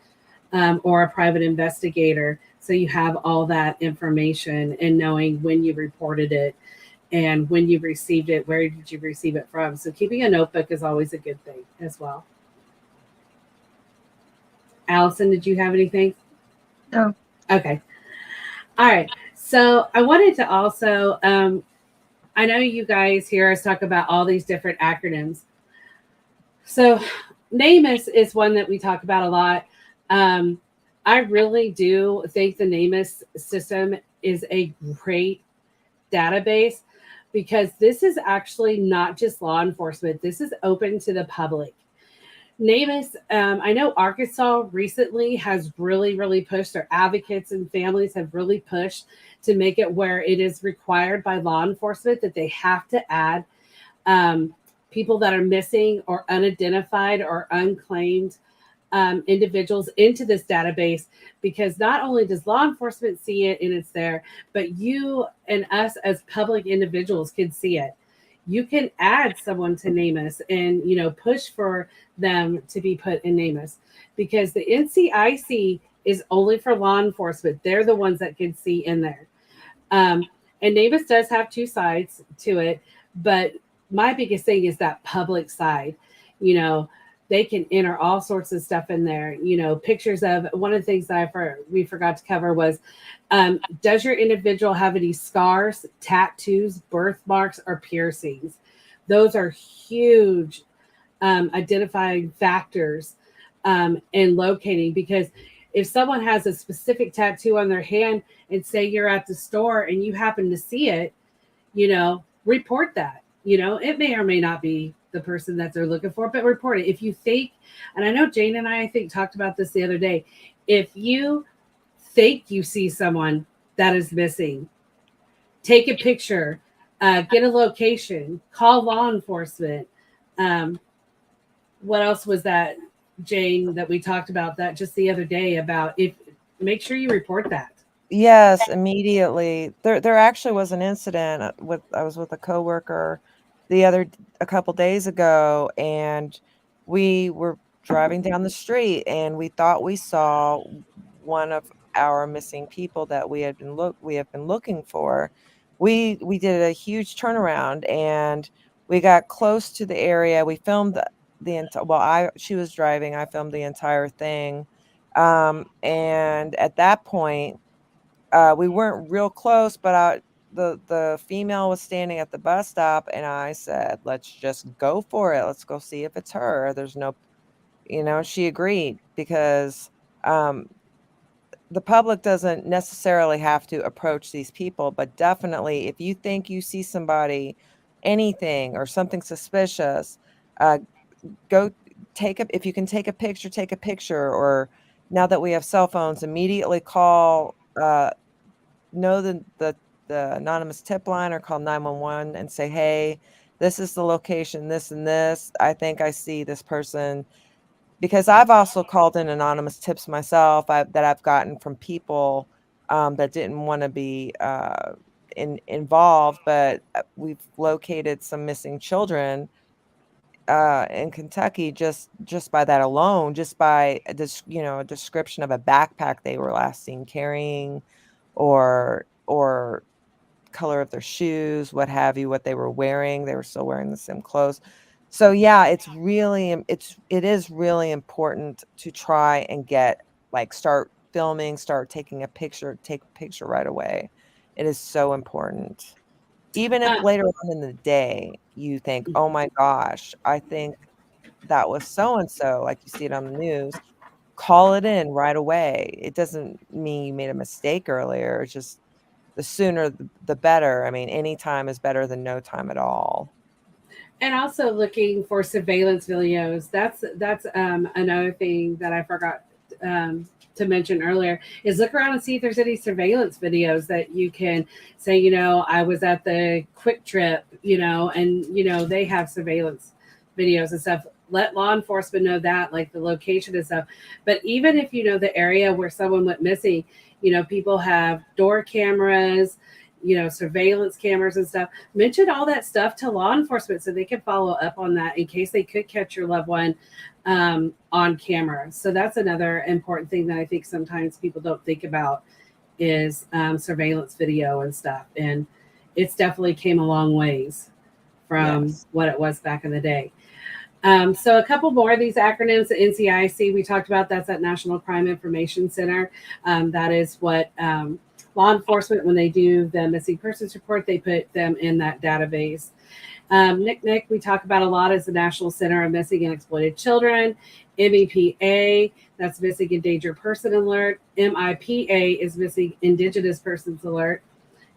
A: or a private investigator. So you have all that information and knowing when you reported it and when you received it, where did you receive it from? So keeping a notebook is always a good thing as well. Allison, did you have anything?
B: No.
A: Okay. All right. So I wanted to also, I know you guys hear us talk about all these different acronyms. So NamUs is one that we talk about a lot. I really do think the NamUs system is a great database, because this is actually not just law enforcement. This is open to the public. NamUs, I know Arkansas recently has really, really pushed, their advocates and families have really pushed to make it where it is required by law enforcement that they have to add people that are missing or unidentified or unclaimed individuals into this database, because not only does law enforcement see it and it's there, but you and us as public individuals can see it. You can add someone to NamUs and, push for them to be put in NamUs, because the NCIC is only for law enforcement. They're the ones that can see in there. And NamUs does have two sides to it, but my biggest thing is that public side. They can enter all sorts of stuff in there. Pictures of, one of the things that we forgot to cover was, does your individual have any scars, tattoos, birthmarks, or piercings? Those are huge identifying factors in locating, because if someone has a specific tattoo on their hand and say you're at the store and you happen to see it, report that. It may or may not be the person that they're looking for, but report it. If you think, and I know Jane and I think talked about this the other day, if you think you see someone that is missing, take a picture, get a location, call law enforcement. What else was that, Jane, that we talked about that just the other day about, make sure you report that.
C: Yes, immediately. There actually was an incident with I was with a coworker a couple days ago, and we were driving down the street and we thought we saw one of our missing people that we have been looking for. We did a huge turnaround and we got close to the area. We filmed the entire well, I she was driving, I filmed the entire thing. And at that point we weren't real close, but the female was standing at the bus stop, and I said, "Let's just go for it. Let's go see if it's her. There's no," she agreed because um, the public doesn't necessarily have to approach these people, but definitely if you think you see somebody, anything or something suspicious, uh, go if you can take a picture, or now that we have cell phones, immediately call. Know the anonymous tip line or call 911 and say, "Hey, this is the location, this and this. I think I see this person." Because I've also called in anonymous tips myself that I've gotten from people that didn't want to be involved, but we've located some missing children in Kentucky just by that alone, just by a description of a backpack they were last seen carrying, or color of their shoes, what have you, what they were wearing. They were still wearing the same clothes. So yeah, it is really important to try and start filming, start taking a picture, take a picture right away. It is so important. Even if
A: Uh,
C: later on in the day you think, "Oh my gosh, I think that was so and so," like you see it on the news, call it in right away. It doesn't mean you made a mistake earlier. It's just the sooner the better. I mean, any time is better than no time at all.
A: and also looking for surveillance videos. That's another thing that I forgot to mention earlier is look around and see if there's any surveillance videos that you can say, I was at the Quick Trip, and they have surveillance videos and stuff. Let law enforcement know that, like the location and stuff. But even if you know the area where someone went missing, people have door cameras, surveillance cameras and stuff. Mention all that stuff to law enforcement so they can follow up on that in case they could catch your loved one on camera. So that's another important thing that I think sometimes people don't think about is surveillance video and stuff. And it's definitely came a long ways from
C: Yes.
A: what it was back in the day. So a couple more of these acronyms, the NCIC we talked about, that's that National Crime Information Center. That is what law enforcement, when they do the missing persons report, they put them in that database. NICNIC, we talk about a lot, is the National Center of Missing and Exploited Children. MEPA, that's Missing Endangered Person Alert. MIPA is Missing Indigenous Persons Alert.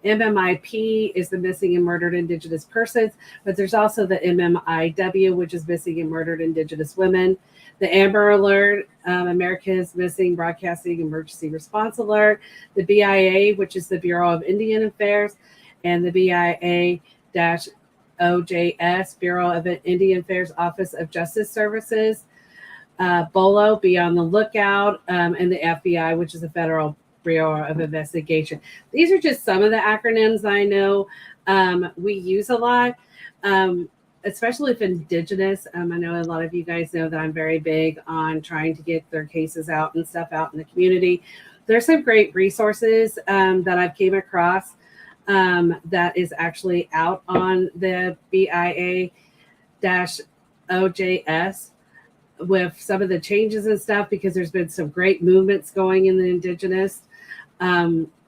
A: MMIP is the Missing and Murdered Indigenous Persons, but there's also the MMIW, which is Missing and Murdered Indigenous Women. The Amber Alert, America's Missing Broadcasting Emergency Response Alert. The BIA, which is the Bureau of Indian Affairs, and the BIA-OJS, Bureau of Indian Affairs, Office of Justice Services. BOLO, Be on the Lookout, and the FBI, which is the Federal Bureau of Investigation. These are just some of the acronyms I know we use a lot, especially if Indigenous. I know a lot of you guys know that I'm very big on trying to get their cases out and stuff out in the community. There's some great resources that I've came across that is actually out on the BIA-OJS with some of the changes and stuff, because there's been some great movements going in the Indigenous,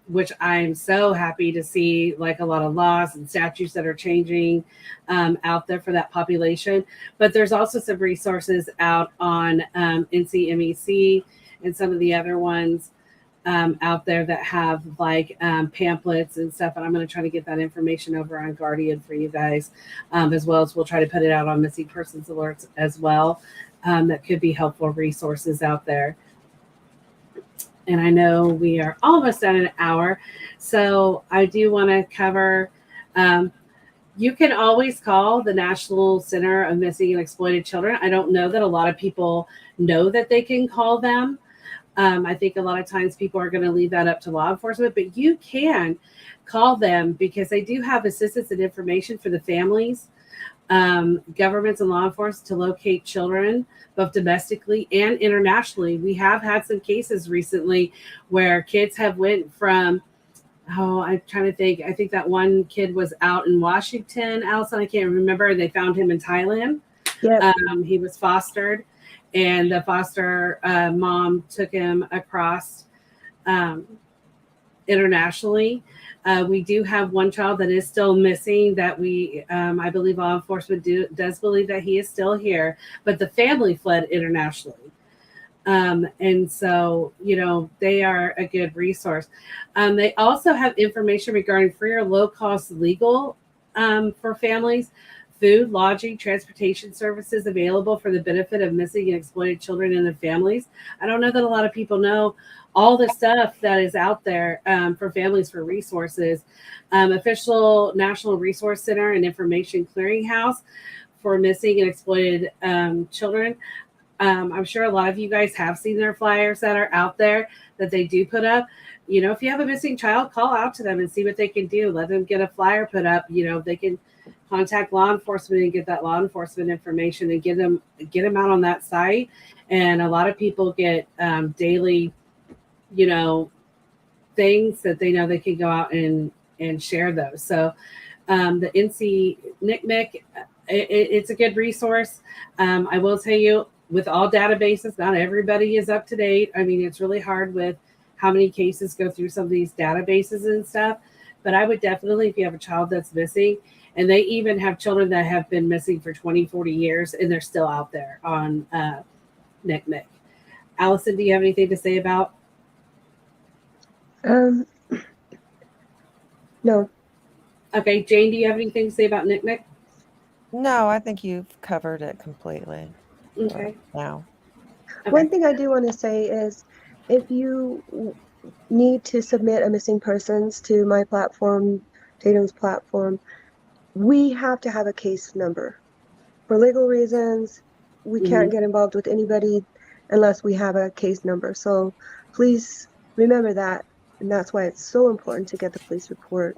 A: which I'm so happy to see, like a lot of laws and statutes that are changing out there for that population. But there's also some resources out on NCMEC and some of the other ones out there that have like pamphlets and stuff. And I'm going to try to get that information over on Guardian for you guys, as well as we'll try to put it out on Missing Persons Alerts as well. That could be helpful resources out there. And I know we are almost at an hour, so I do want to cover. You can always call the National Center of Missing and Exploited Children. I don't know that a lot of people know that they can call them. I think a lot of times people are going to leave that up to law enforcement, but you can call them because they do have assistance and information for the families, governments and law enforcement to locate children, both domestically and internationally. We have had some cases recently where kids have went from, oh, I'm trying to think. I think that one kid was out in Washington, Allison. I can't remember. They found him in Thailand.
B: Yep.
A: He was fostered, and the foster mom took him across um, internationally. We do have one child that is still missing that I believe law enforcement does believe that he is still here, but the family fled internationally. And so, they are a good resource. They also have information regarding free or low cost legal for families, food, lodging, transportation services available for the benefit of missing and exploited children and their families. I don't know that a lot of people know all the stuff that is out there for families for resources. Official National Resource Center and Information Clearinghouse for missing and exploited children. I'm sure a lot of you guys have seen their flyers that are out there that they do put up. If you have a missing child, call out to them and see what they can do. Let them get a flyer put up. They can contact law enforcement and get that law enforcement information and get them out on that site. And a lot of people get daily, things that they know they can go out and share those. So the NC NCMEC, it's a good resource. I will tell you, with all databases, not everybody is up to date. I mean, it's really hard with how many cases go through some of these databases and stuff. But I would definitely, if you have a child that's missing, and they even have children that have been missing for 20, 40 years, and they're still out there on NCMEC. Allison, do you have anything to say about?
B: No.
A: Okay, Jane, do you have anything to say about NCMEC?
C: No, I think you've covered it completely.
A: Okay.
C: Now.
A: Okay.
B: One thing I do want to say is if you need to submit a missing persons to my platform, Tatum's platform, we have to have a case number. For legal reasons, we can't get involved with anybody unless we have a case number. So please remember that. And that's why it's so important to get the police report.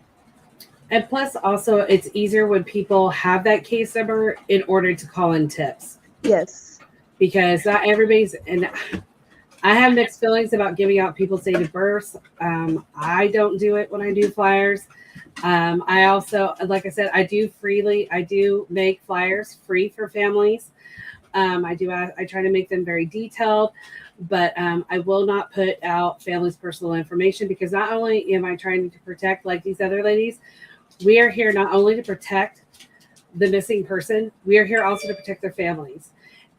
A: And plus, also, it's easier when people have that case number in order to call in tips.
B: Yes.
A: Because not everybody's, and I have mixed feelings about giving out people's date of birth. I don't do it when I do flyers. I also, like I said, I do make flyers free for families. I try to make them very detailed, but I will not put out families' personal information because not only am I trying to protect, like these other ladies, we are here not only to protect the missing person, we are here also to protect their families.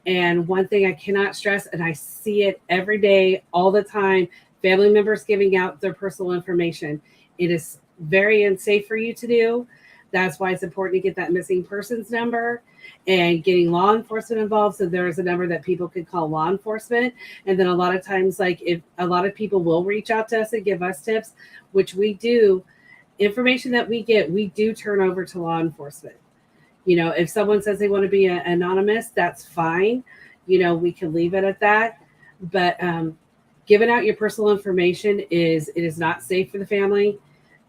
A: And one thing I cannot stress, and I see it every day, all the time, family members giving out their personal information. It is very unsafe for you to do. That's why it's important to get that missing persons number and getting law enforcement involved. So there is a number that people can call law enforcement. And then a lot of times, like if a lot of people will reach out to us and give us tips, which we do, information that we get, we do turn over to law enforcement. If someone says they want to be anonymous, that's fine. We can leave it at that. But giving out your personal information is not safe for the family,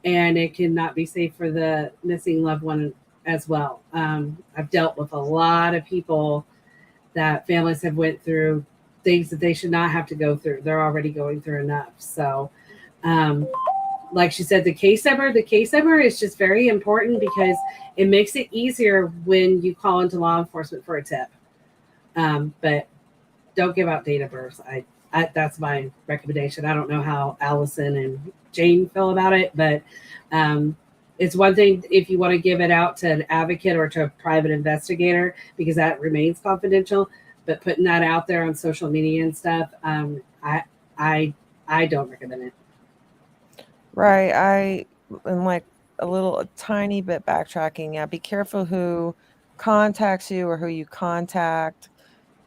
A: and it cannot be safe for the missing loved one as well. I've dealt with a lot of people that families have went through things that they should not have to go through. They're already going through enough. So, like she said, the case number is just very important because it makes it easier when you call into law enforcement for a tip. But don't give out date of birth. That's my recommendation. I don't know how Allison and Jane feel about it, but it's one thing if you want to give it out to an advocate or to a private investigator because that remains confidential. But putting that out there on social media and stuff, I don't recommend it.
C: Right. I am like a tiny bit backtracking. Yeah. Be careful who contacts you or who you contact.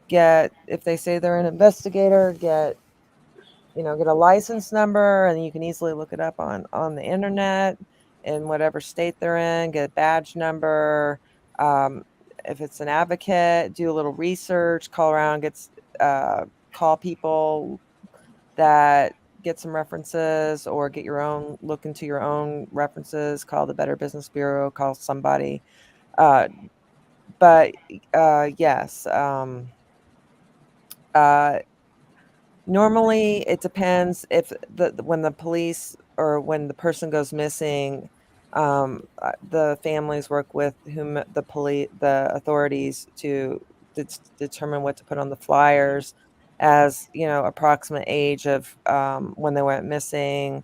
C: If they say they're an investigator, get a license number, and you can easily look it up on the internet in whatever state they're in, get a badge number. If it's an advocate, do a little research, call around, call people that get some references or look into your own references, call the Better Business Bureau, call somebody. But yes, normally it depends if when the police or when the person goes missing, the families work with the authorities to determine what to put on the flyers as, approximate age of when they went missing.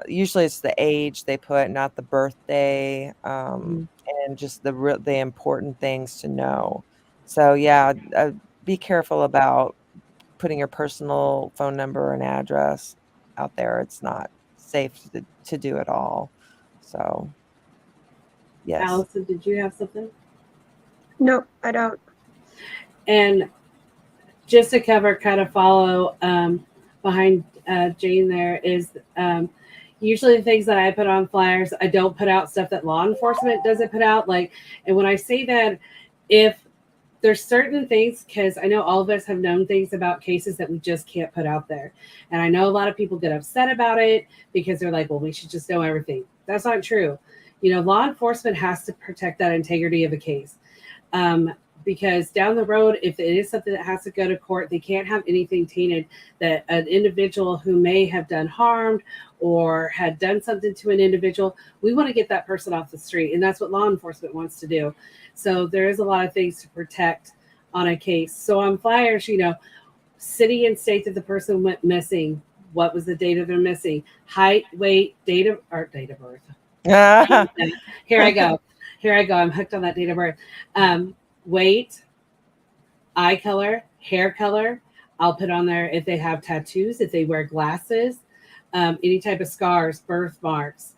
C: Usually it's the age they put, not the birthday, and just the important things to know. So yeah, be careful about putting your personal phone number and address out there. It's not safe to do at all. So yes.
A: Allison, did you have something?
B: No, I don't.
A: And just to kind of follow behind Jane there is usually the things that I put on flyers, I don't put out stuff that law enforcement doesn't put out. And when I say that, if there's certain things, because I know all of us have known things about cases that we just can't put out there. And I know a lot of people get upset about it because they're like, well, we should just know everything. That's not true. Law enforcement has to protect that integrity of a case. Because down the road, if it is something that has to go to court, they can't have anything tainted that an individual who may have done harmed or had done something to an individual, we want to get that person off the street. And that's what law enforcement wants to do. So there is a lot of things to protect on a case. So on flyers, city and state that the person went missing, what was the date of their missing, height, weight, date of birth. Here I go. I'm hooked on that date of birth. Weight, eye color, hair color. I'll put on there if they have tattoos, if they wear glasses, any type of scars, birthmarks.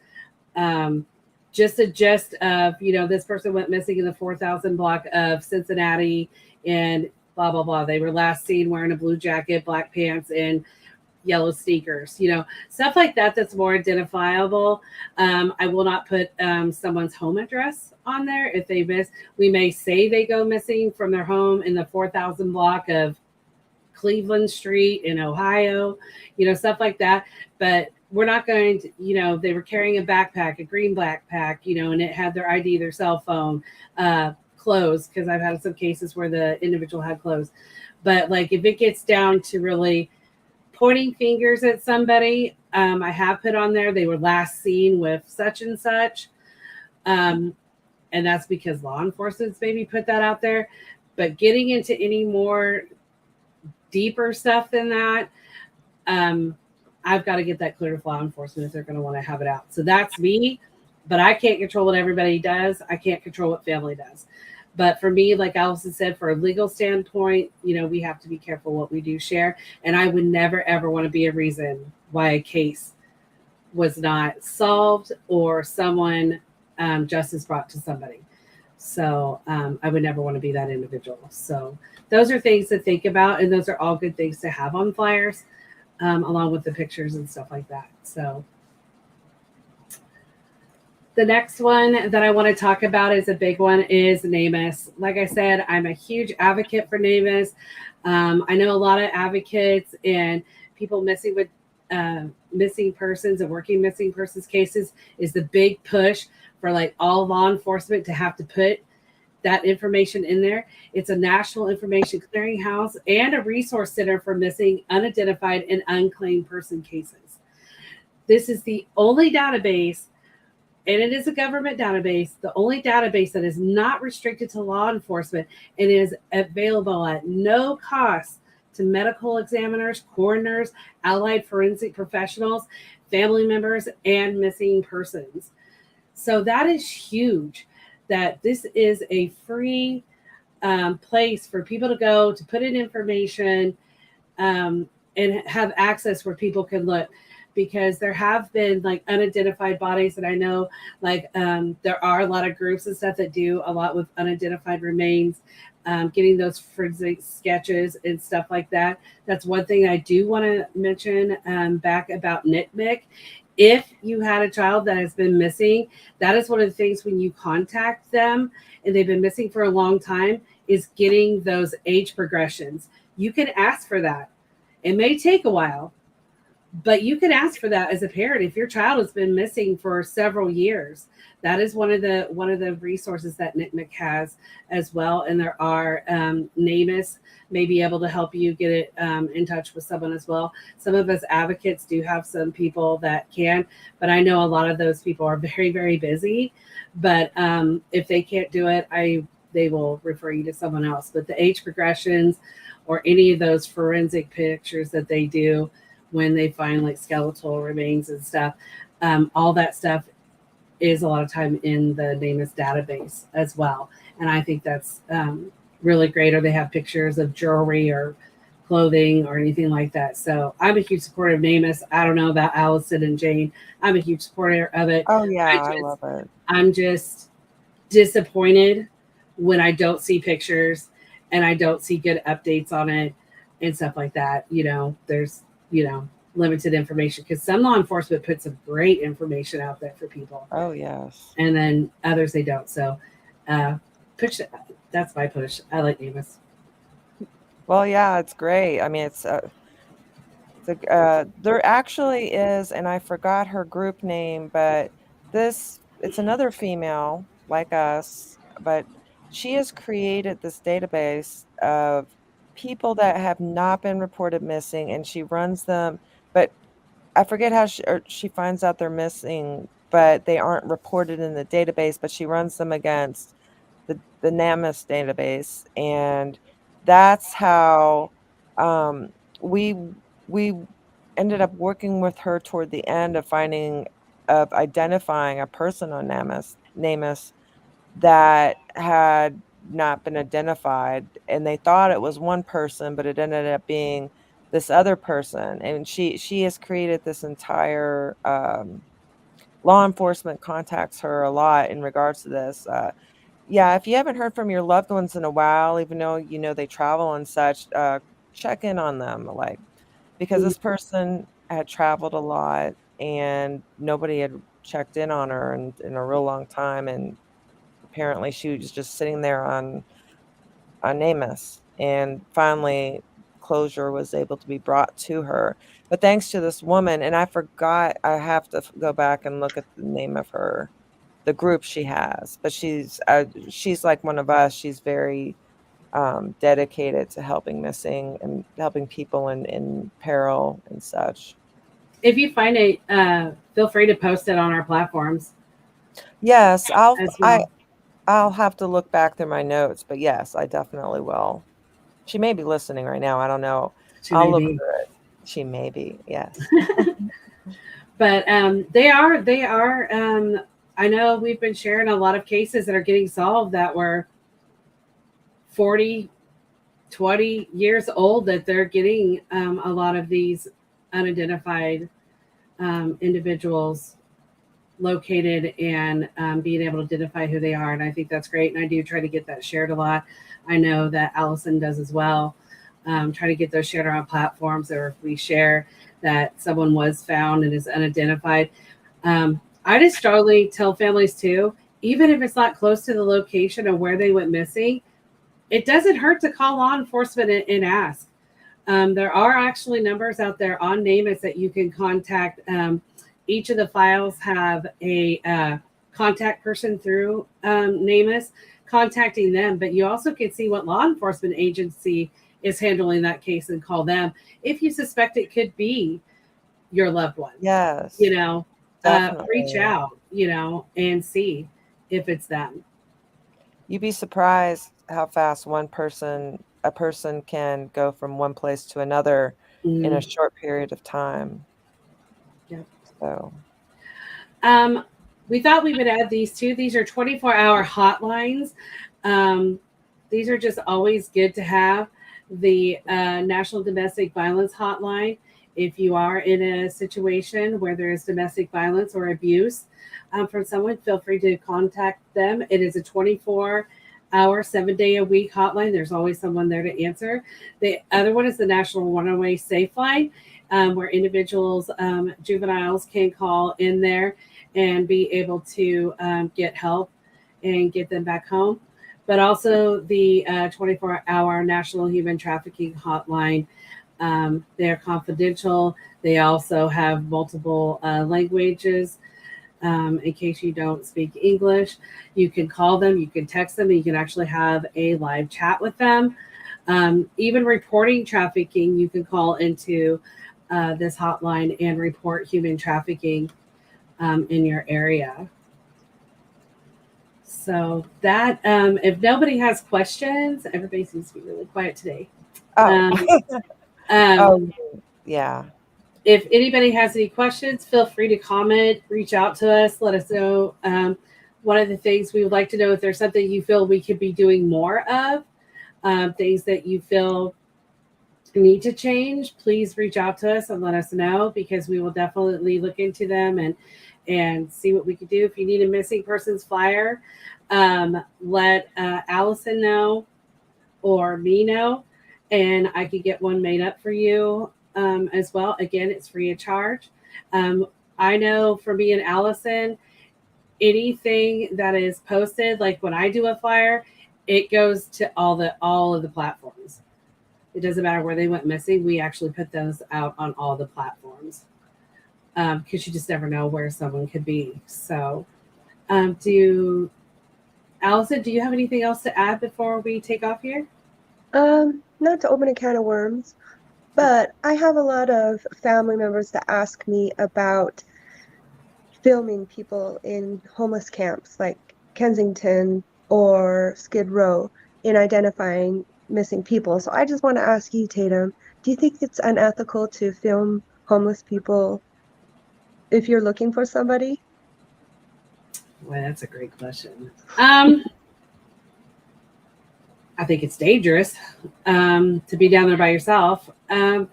A: Just a gist of, this person went missing in the 4000 block of Cincinnati and blah, blah, blah. They were last seen wearing a blue jacket, black pants, and yellow sneakers, stuff like that. That's more identifiable. I will not put someone's home address on there. If they miss, we may say they go missing from their home in the 4000 block of Cleveland Street in Ohio, stuff like that. But we're not going to, they were carrying a backpack, a green backpack, and it had their ID, their cell phone, clothes, because I've had some cases where the individual had clothes. But if it gets down to really pointing fingers at somebody, I have put on there they were last seen with such and such. And that's because law enforcement's maybe put that out there. But getting into any more deeper stuff than that, I've got to get that clear with law enforcement if they're going to want to have it out. So that's me, but I can't control what everybody does. I can't control what family does. But for me, like Allison said, for a legal standpoint, we have to be careful what we do share. And I would never, ever want to be a reason why a case was not solved or someone justice brought to somebody. So I would never want to be that individual. So those are things to think about. And those are all good things to have on flyers, along with the pictures and stuff like that. So the next one that I want to talk about is a big one is NamUs. Like I said, I'm a huge advocate for NamUs. I know a lot of advocates and people messing with missing persons and working missing persons cases is the big push for all law enforcement to have to put that information in there. It's a national information clearinghouse and a resource center for missing, unidentified, and unclaimed person cases. This is the only database, and it is a government database, the only database that is not restricted to law enforcement and is available at no cost to medical examiners, coroners, allied forensic professionals, family members, and missing persons. So that is huge, that this is a free place for people to go to put in information and have access where people can look. Because there have been unidentified bodies, and I know there are a lot of groups and stuff that do a lot with unidentified remains, getting those forensic sketches and stuff like that. That's one thing I do want to mention back about NCMEC. If you had a child that has been missing, that is one of the things when you contact them and they've been missing for a long time is getting those age progressions. You can ask for that. It may take a while, but you can ask for that as a parent if your child has been missing for several years. That is one of the resources that NCMEC has as well, and there are NamUs may be able to help you get it in touch with someone as well. Some of us advocates do have some people that can, but I know a lot of those people are very, very busy. But if they can't do it, they will refer you to someone else. But the age progressions or any of those forensic pictures that they do when they find like skeletal remains and stuff, all that stuff is a lot of time in the NamUs database as well. And I think that's really great. Or they have pictures of jewelry or clothing or anything like that. So I'm a huge supporter of NamUs. I don't know about Allison and Jane. I'm a huge supporter of it.
C: Oh yeah, I love it.
A: I'm just disappointed when I don't see pictures and I don't see good updates on it and stuff like that. There's, limited information because some law enforcement puts some great information out there for people.
C: Oh yes.
A: And then others they don't. So push, that's my push. I like NamUs.
C: Well, yeah, it's great. I mean, there actually is, and I forgot her group name, but it's another female like us, but she has created this database of people that have not been reported missing, and she runs them. But I forget how she finds out they're missing, but they aren't reported in the database. But she runs them against the NamUs database, and that's how we ended up working with her toward the end of identifying a person on NamUs that had not been identified, and they thought it was one person, but it ended up being this other person. And she has created this entire law enforcement contacts her a lot in regards to this. Yeah, if you haven't heard from your loved ones in a while, even though they travel and such, check in on them, because this person had traveled a lot and nobody had checked in on her in a real long time, and apparently she was just sitting there on NamUs, and finally closure was able to be brought to her. But thanks to this woman, and I forgot, I have to go back and look at the name of the group she has, but she's like one of us. She's very dedicated to helping missing and helping people in peril and such.
A: If you find it, feel free to post it on our platforms.
C: Yes,
A: as well.
C: I'll have to look back through my notes, but yes, I definitely will. She may be listening right now. I don't know. I'll look through it. She may be, yes.
A: But they are. I know we've been sharing a lot of cases that are getting solved that were 40, 20 years old, that they're getting a lot of these unidentified individuals located and being able to identify who they are. And I think that's great. And I do try to get that shared a lot. I know that Allison does as well. Try to get those shared on platforms, or if we share that someone was found and is unidentified. I just strongly tell families too, even if it's not close to the location of where they went missing, it doesn't hurt to call law enforcement and ask. There are actually numbers out there on NamUs that you can contact. Each of the files have a contact person through NamUs, contacting them, but you also can see what law enforcement agency is handling that case and call them if you suspect it could be your loved one.
C: Yes.
A: Reach out, and see if it's them.
C: You'd be surprised how fast a person can go from one place to another in a short period of time.
A: Yep.
C: So
A: we thought we would add these two. These are 24-hour hotlines. These are just always good to have. The National Domestic Violence Hotline. If you are in a situation where there is domestic violence or abuse from someone, feel free to contact them. It is a 24-hour, 7-day-a-week hotline. There's always someone there to answer. The other one is the National Runaway Safe Line, where individuals, juveniles can call in there and be able to get help and get them back home. But also the 24-hour National Human Trafficking Hotline. They're confidential. They also have multiple languages. In case you don't speak English, you can call them, you can text them, and you can actually have a live chat with them. Even reporting trafficking, you can call into this hotline and report human trafficking in your area. So that, if nobody has questions, everybody seems to be really quiet today.
C: Oh, yeah.
A: If anybody has any questions, feel free to comment, reach out to us, let us know. One of the things we would like to know if there's something you feel we could be doing more of, things that you feel need to change, please reach out to us and let us know, because we will definitely look into them and see what we could do. If you need a missing persons flyer, let Allison know or me know, and I could get one made up for you as well. Again, it's free of charge. I know for me and Allison, anything that is posted, like when I do a flyer, it goes to all of the platforms. It doesn't matter where they went missing. We actually put those out on all the platforms, because you just never know where someone could be. So, Allison, do you have anything else to add before we take off here?
B: Not to open a can of worms, but I have a lot of family members that ask me about filming people in homeless camps like Kensington or Skid Row in identifying missing people. So I just want to ask you, Tatum, do you think it's unethical to film homeless people if you're looking for somebody?
A: Well, that's a great question. I think it's dangerous to be down there by yourself. I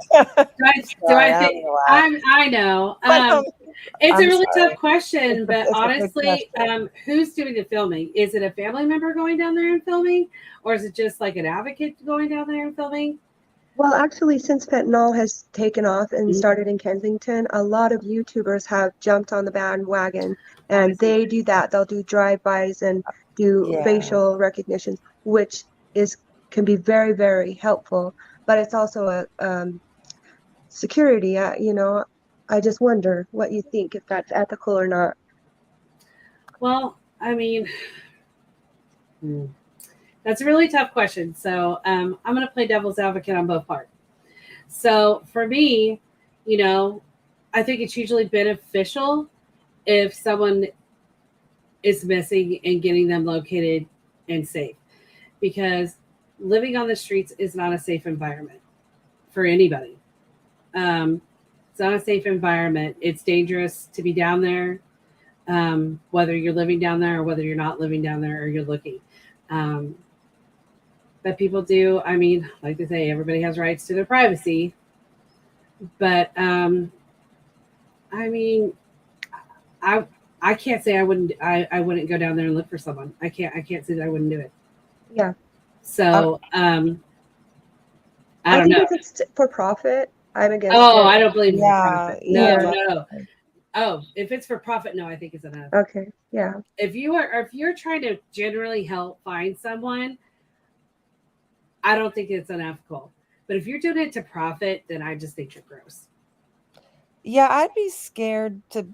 A: know. It's a really tough question, but honestly, who's doing the filming? Is it a family member going down there and filming, or is it just like an advocate going down there and filming?
B: Well, actually, since fentanyl has taken off and started in Kensington, a lot of YouTubers have jumped on the bandwagon, and they do that. They'll do drive-bys and do facial recognitions, which can be very, very helpful. But it's also a security. I just wonder what you think, if that's ethical or not.
A: Well, I mean, that's a really tough question. So I'm going to play devil's advocate on both parts. So for me, I think it's usually beneficial if someone is missing and getting them located and safe, because living on the streets is not a safe environment for anybody. It's not a safe environment. It's dangerous to be down there, whether you're living down there or whether you're not living down there or you're looking. But people do, like they say, everybody has rights to their privacy. But I can't say I wouldn't go down there and look for someone. I can't say that I wouldn't do it.
B: Yeah.
A: So I don't know.
B: If it's for profit, I'm against it.
A: I don't believe in
C: profit.
A: No. Oh, if it's for profit, no, I think it's enough.
B: Okay. Yeah.
A: If you're trying to generally help find someone, I don't think it's unethical. But if you're doing it to profit, then I just think you're gross.
C: Yeah, I'd be scared to.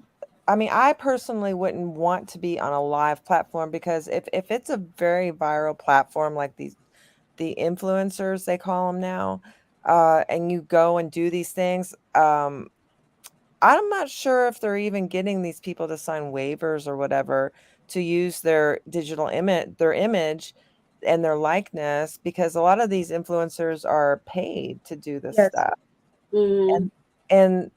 C: I personally wouldn't want to be on a live platform, because if it's a very viral platform like the influencers, they call them now, and you go and do these things, I'm not sure if they're even getting these people to sign waivers or whatever to use their digital image and their likeness, because a lot of these influencers are paid to do this stuff.
A: Mm-hmm.
C: And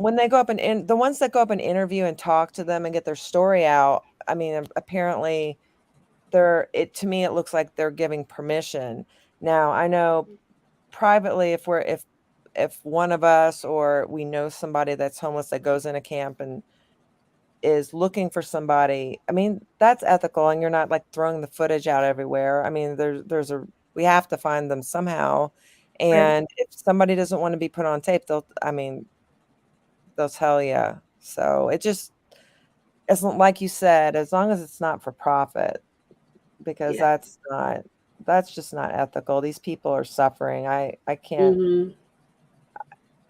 C: when they go up and the ones that go up and interview and talk to them and get their story out, apparently to me, it looks like they're giving permission. Now, I know privately, if one of us or we know somebody that's homeless that goes in a camp and is looking for somebody, that's ethical, and you're not like throwing the footage out everywhere. We have to find them somehow. And if somebody doesn't want to be put on tape, they'll tell you. So it just isn't, like you said, as long as it's not for profit, because that's just not ethical. These people are suffering. I can't.
A: Mm-hmm.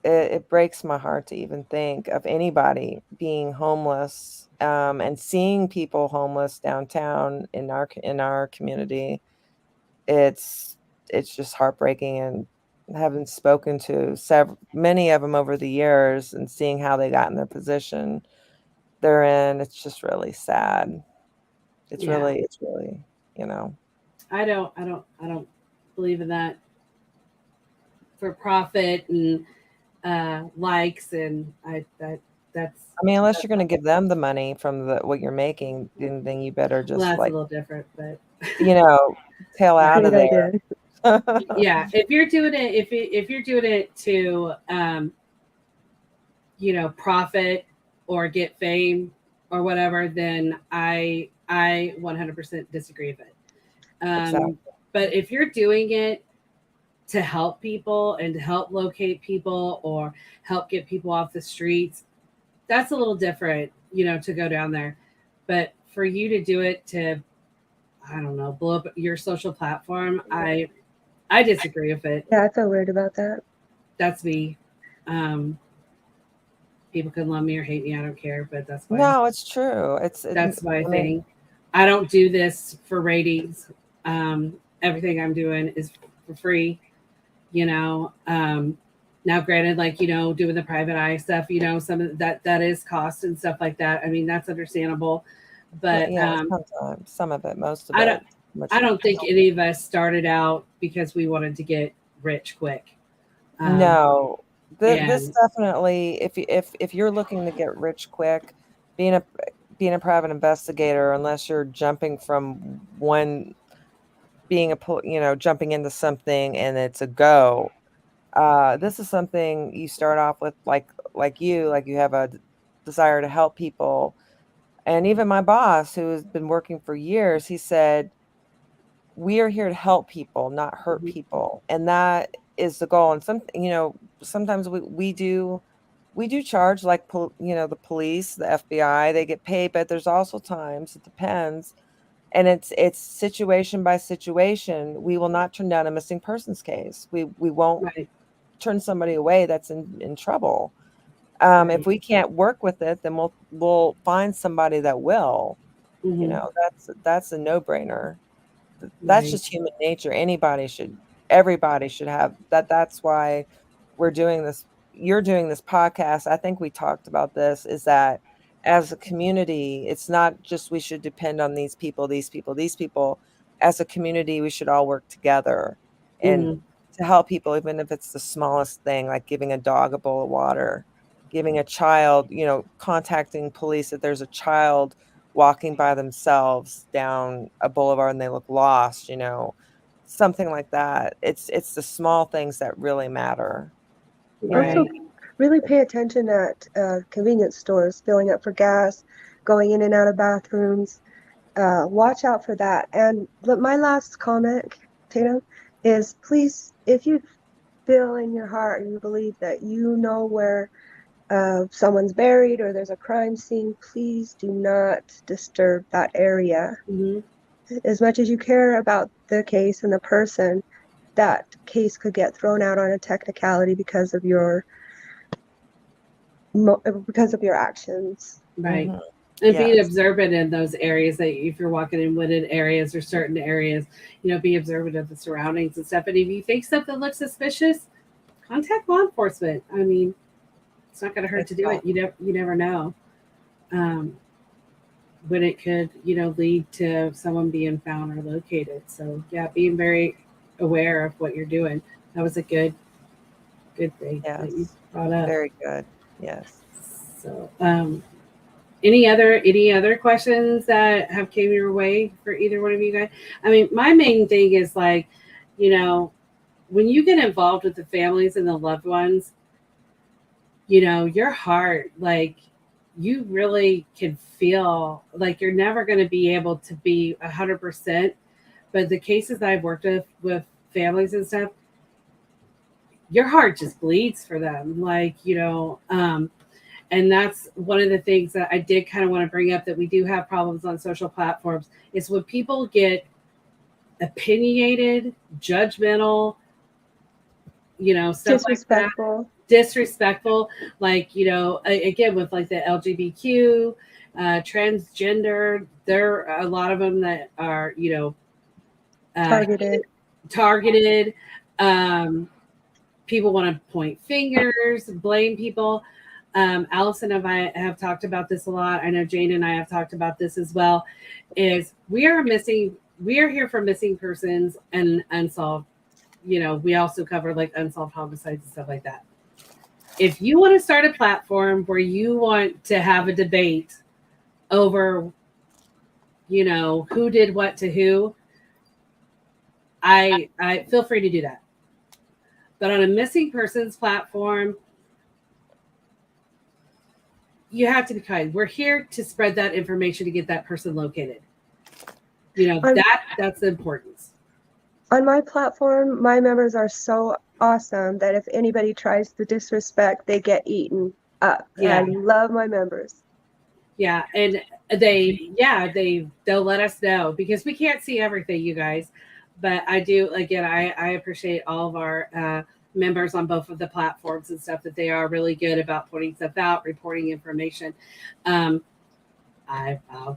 C: it breaks my heart to even think of anybody being homeless, and seeing people homeless downtown in our community. It's just heartbreaking, and having spoken to many of them over the years and seeing how they got in their position they're in, it's just really sad.
A: Yeah.
C: It's really, you know.
A: I don't believe in that for profit and likes, and that's
C: I mean, unless you're going to give them the money from what you're making, then you better
A: well,
C: just
A: that's a
C: like,
A: little different, but
C: you know, tail
A: yeah.
C: out of
B: Great idea.
C: there.
A: Yeah, if you're doing it, if you're doing it to profit or get fame or whatever, then I 100% disagree with it.
C: Exactly.
A: But if you're doing it to help people and to help locate people or help get people off the streets, that's a little different, to go down there. But for you to do it to, I don't know, blow up your social platform, I disagree with it.
B: Yeah, I feel weird about that.
A: That's me. People can love me or hate me, I don't care, but
C: No, it's true.
A: that's my
C: I mean,
A: thing. I don't do this for ratings. Everything I'm doing is for free, you know. Now granted, like, doing the private eye stuff, some of that is cost and stuff like that. I mean, that's understandable. But
C: yeah, sometimes, some of it, most of
A: I don't
C: it. Much
A: I don't think any of us started out because we wanted to get rich quick.
C: No, this
A: And
C: definitely, if you're looking to get rich quick, being a being a private investigator, unless you're jumping from one jumping into something and it's a go. This is something you start off with, like you have a desire to help people. And even my boss, who has been working for years, he said, we are here to help people, not hurt people. And that is the goal. And sometimes we do charge, like, the police, the FBI, they get paid, but there's also times it depends. And it's situation by situation. We will not turn down a missing persons case. We won't
A: right,
C: turn somebody away that's in trouble.
A: right.
C: If we can't work with it, then we'll find somebody that will.
A: Hmm.
C: That's a no-brainer. That's
A: Right.
C: just human nature. Everybody should have that. That's why we're doing this. You're doing this podcast. I think we talked about this, is that as a community, it's not just we should depend on these people, these people, these people. As a community, we should all work together and
A: Hmm.
C: to help people, even if it's the smallest thing, like giving a dog a bowl of water, giving a child, contacting police if there's a child walking by themselves down a boulevard and they look lost, something like that. It's the small things that really matter,
B: Also,
A: Right.
B: really pay attention at convenience stores, filling up for gas, going in and out of bathrooms. Watch out for that. And my last comment, Tatum, is please, if you feel in your heart and you believe that you know where someone's buried or there's a crime scene, please do not disturb that area.
A: Hmm.
B: As much as you care about the case and the person, that case could get thrown out on a technicality because of your actions.
A: Right.
C: Mhm.
A: And being
C: Yes.
A: observant in those areas, that if you're walking in wooded areas or certain areas, be observant of the surroundings and stuff. And if you think something looks suspicious, contact law enforcement. I mean, it's not going to hurt to do it. You never know when it could, lead to someone being found or located. So yeah, being very aware of what you're doing. That was a good thing that you
C: Yes.
A: brought up.
C: Very good. Yes.
A: So, any other questions that have came your way for either one of you guys? I mean, my main thing is, like, when you get involved with the families and the loved ones, your heart, like, you really can feel like you're never going to be able to be 100%. But the cases that I've worked with families and stuff, your heart just bleeds for them. Like, and that's one of the things that I did kind of want to bring up, that we do have problems on social platforms, is when people get opinionated, judgmental, stuff like that,
B: Disrespectful.
A: disrespectful, like, you know, again, with like the LGBTQ, transgender, there are a lot of them that are, you know, targeted. People want to point fingers, blame people. Allison and I have talked about this a lot. I know Jane and I have talked about this as well. Is we are here for missing persons and unsolved. You know, we also cover like unsolved homicides and stuff like that. If you want to start a platform where you want to have a debate over, you know, who did what to who, I feel free to do that. But on a missing persons platform, you have to be kind. We're here to spread that information to get that person located. You know, that's the importance.
B: On my platform, my members are so awesome that if anybody tries to disrespect, they get eaten up.
A: Yeah.
B: And I love my members.
A: Yeah, and they'll let us know because we can't see everything, you guys. But I do, again, I appreciate all of our members on both of the platforms and stuff, that they are really good about putting stuff out, reporting information. I'll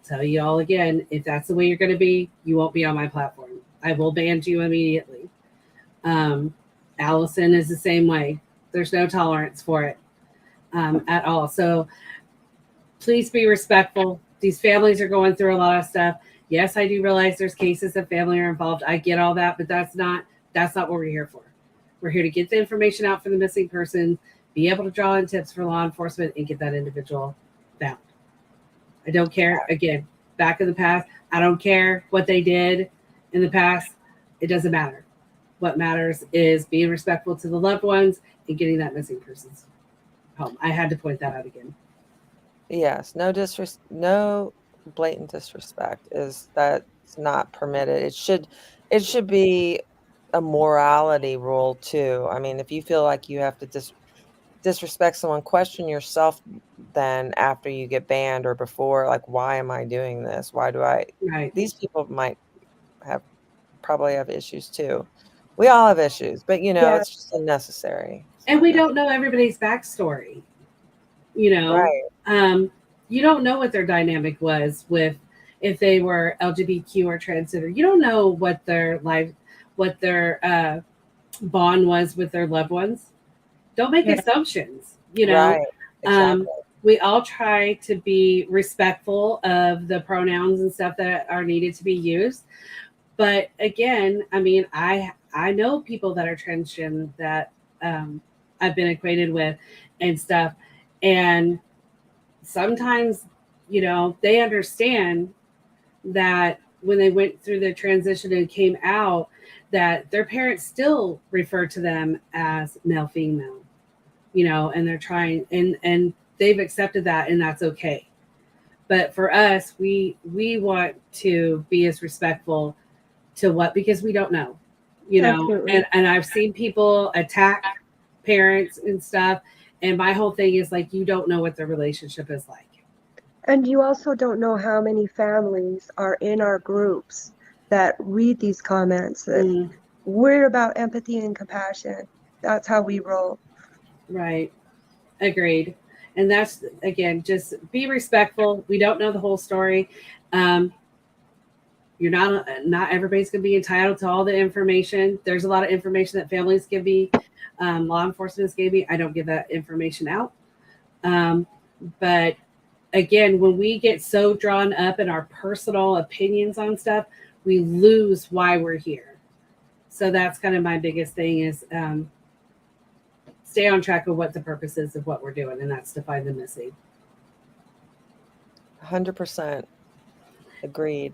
A: tell you all again, if that's the way you're going to be, you won't be on my platform. I will ban you immediately. Allison is the same way. There's no tolerance for it at all. So please be respectful. These families are going through a lot of stuff. Yes, I do realize there's cases that family are involved. I get all that, but that's not what we're here for. We're here to get the information out for the missing person, be able to draw in tips for law enforcement, and get that individual found. I don't care. Again, back in the past, I don't care what they did in the past. It doesn't matter. What matters is being respectful to the loved ones and getting that missing person's home. I had to point that out again.
C: Yes, no blatant disrespect that's not permitted. It should be a morality rule too. I mean, if you feel like you have to disrespect someone, question yourself then after you get banned or before, like, why am I doing this? Why do I?
A: Right.
C: These people might probably have issues too. We all have issues, but you know, it's just unnecessary.
A: And we don't know everybody's backstory. You know,
C: right.
A: You don't know what their dynamic was with, if they were LGBTQ or transgender. You don't know what their bond was with their loved ones. Don't make assumptions. You know,
C: right. Exactly.
A: We all try to be respectful of the pronouns and stuff that are needed to be used. But again, I mean, I know people that are transgender that I've been acquainted with and stuff. And sometimes, you know, they understand that when they went through the transition and came out, that their parents still refer to them as male, female, you know, and they're trying, and they've accepted that, and that's okay. But for us, we want to be as respectful to because we don't know, you know, and I've seen people attack parents and stuff. And my whole thing is like, you don't know what their relationship is like.
B: And you also don't know how many families are in our groups that read these comments. We're about empathy and compassion. That's how we roll. Right.
A: Agreed. And that's, again, just be respectful. We don't know the whole story. You're not everybody's going to be entitled to all the information. There's a lot of information that families give me. Law enforcement gave me. I don't give that information out. But again, when we get so drawn up in our personal opinions on stuff, we lose why we're here. So that's kind of my biggest thing is stay on track of what the purpose is of what we're doing, and that's to find the missing.
C: 100%. Agreed.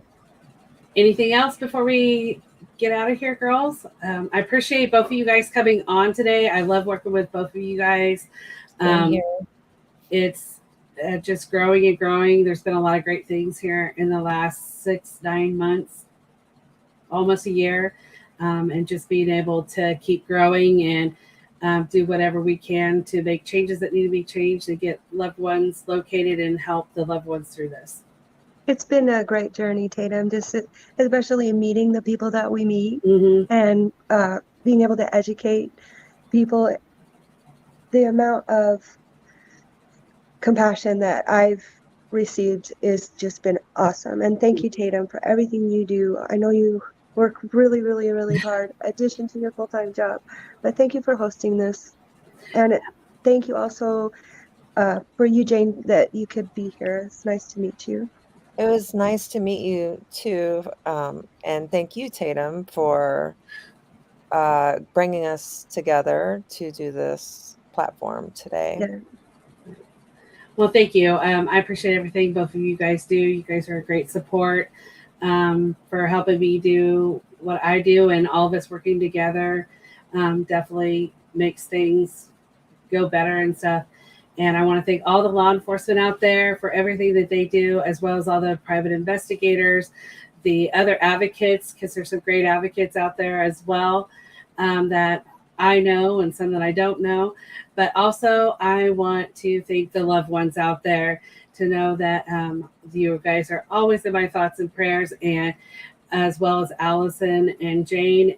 A: Anything else before we get out of here, girls? I appreciate both of you guys coming on today. I love working with both of you guys. It's just growing and growing. There's been a lot of great things here in the last 6-9 months, almost a year, and just being able to keep growing and do whatever we can to make changes that need to be changed to get loved ones located and help the loved ones through this.
B: It's been a great journey, Tatum, just especially meeting the people that we meet and being able to educate people the amount of compassion that I've received is just been awesome. And thank you, Tatum, for everything you do. I know you work really, really, really hard, addition to your full-time job. But thank you for hosting this. And thank you also for you, Jane, that you could be here. It's nice to meet you.
C: It was nice to meet you too. And thank you, Tatum, for bringing us together to do this platform today.
B: Yeah.
A: Well, thank you. I appreciate everything both of you guys do. You guys are a great support for helping me do what I do, and all of us working together definitely makes things go better and stuff. And I want to thank all the law enforcement out there for everything that they do, as well as all the private investigators, the other advocates, because there's some great advocates out there as well that I know and some that I don't know. But also, I want to thank the loved ones out there to know that you guys are always in my thoughts and prayers, and as well as Allison and Jane.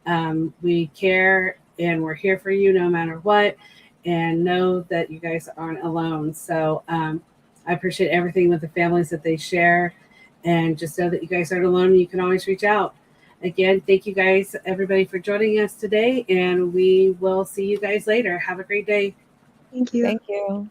A: And we care and we're here for you no matter what. And know that you guys aren't alone. So I appreciate everything with the families that they share. And just know that you guys aren't alone. You can always reach out. Again, thank you guys, everybody, for joining us today. And we will see you guys later. Have a great day.
B: Thank you.
C: Thank you.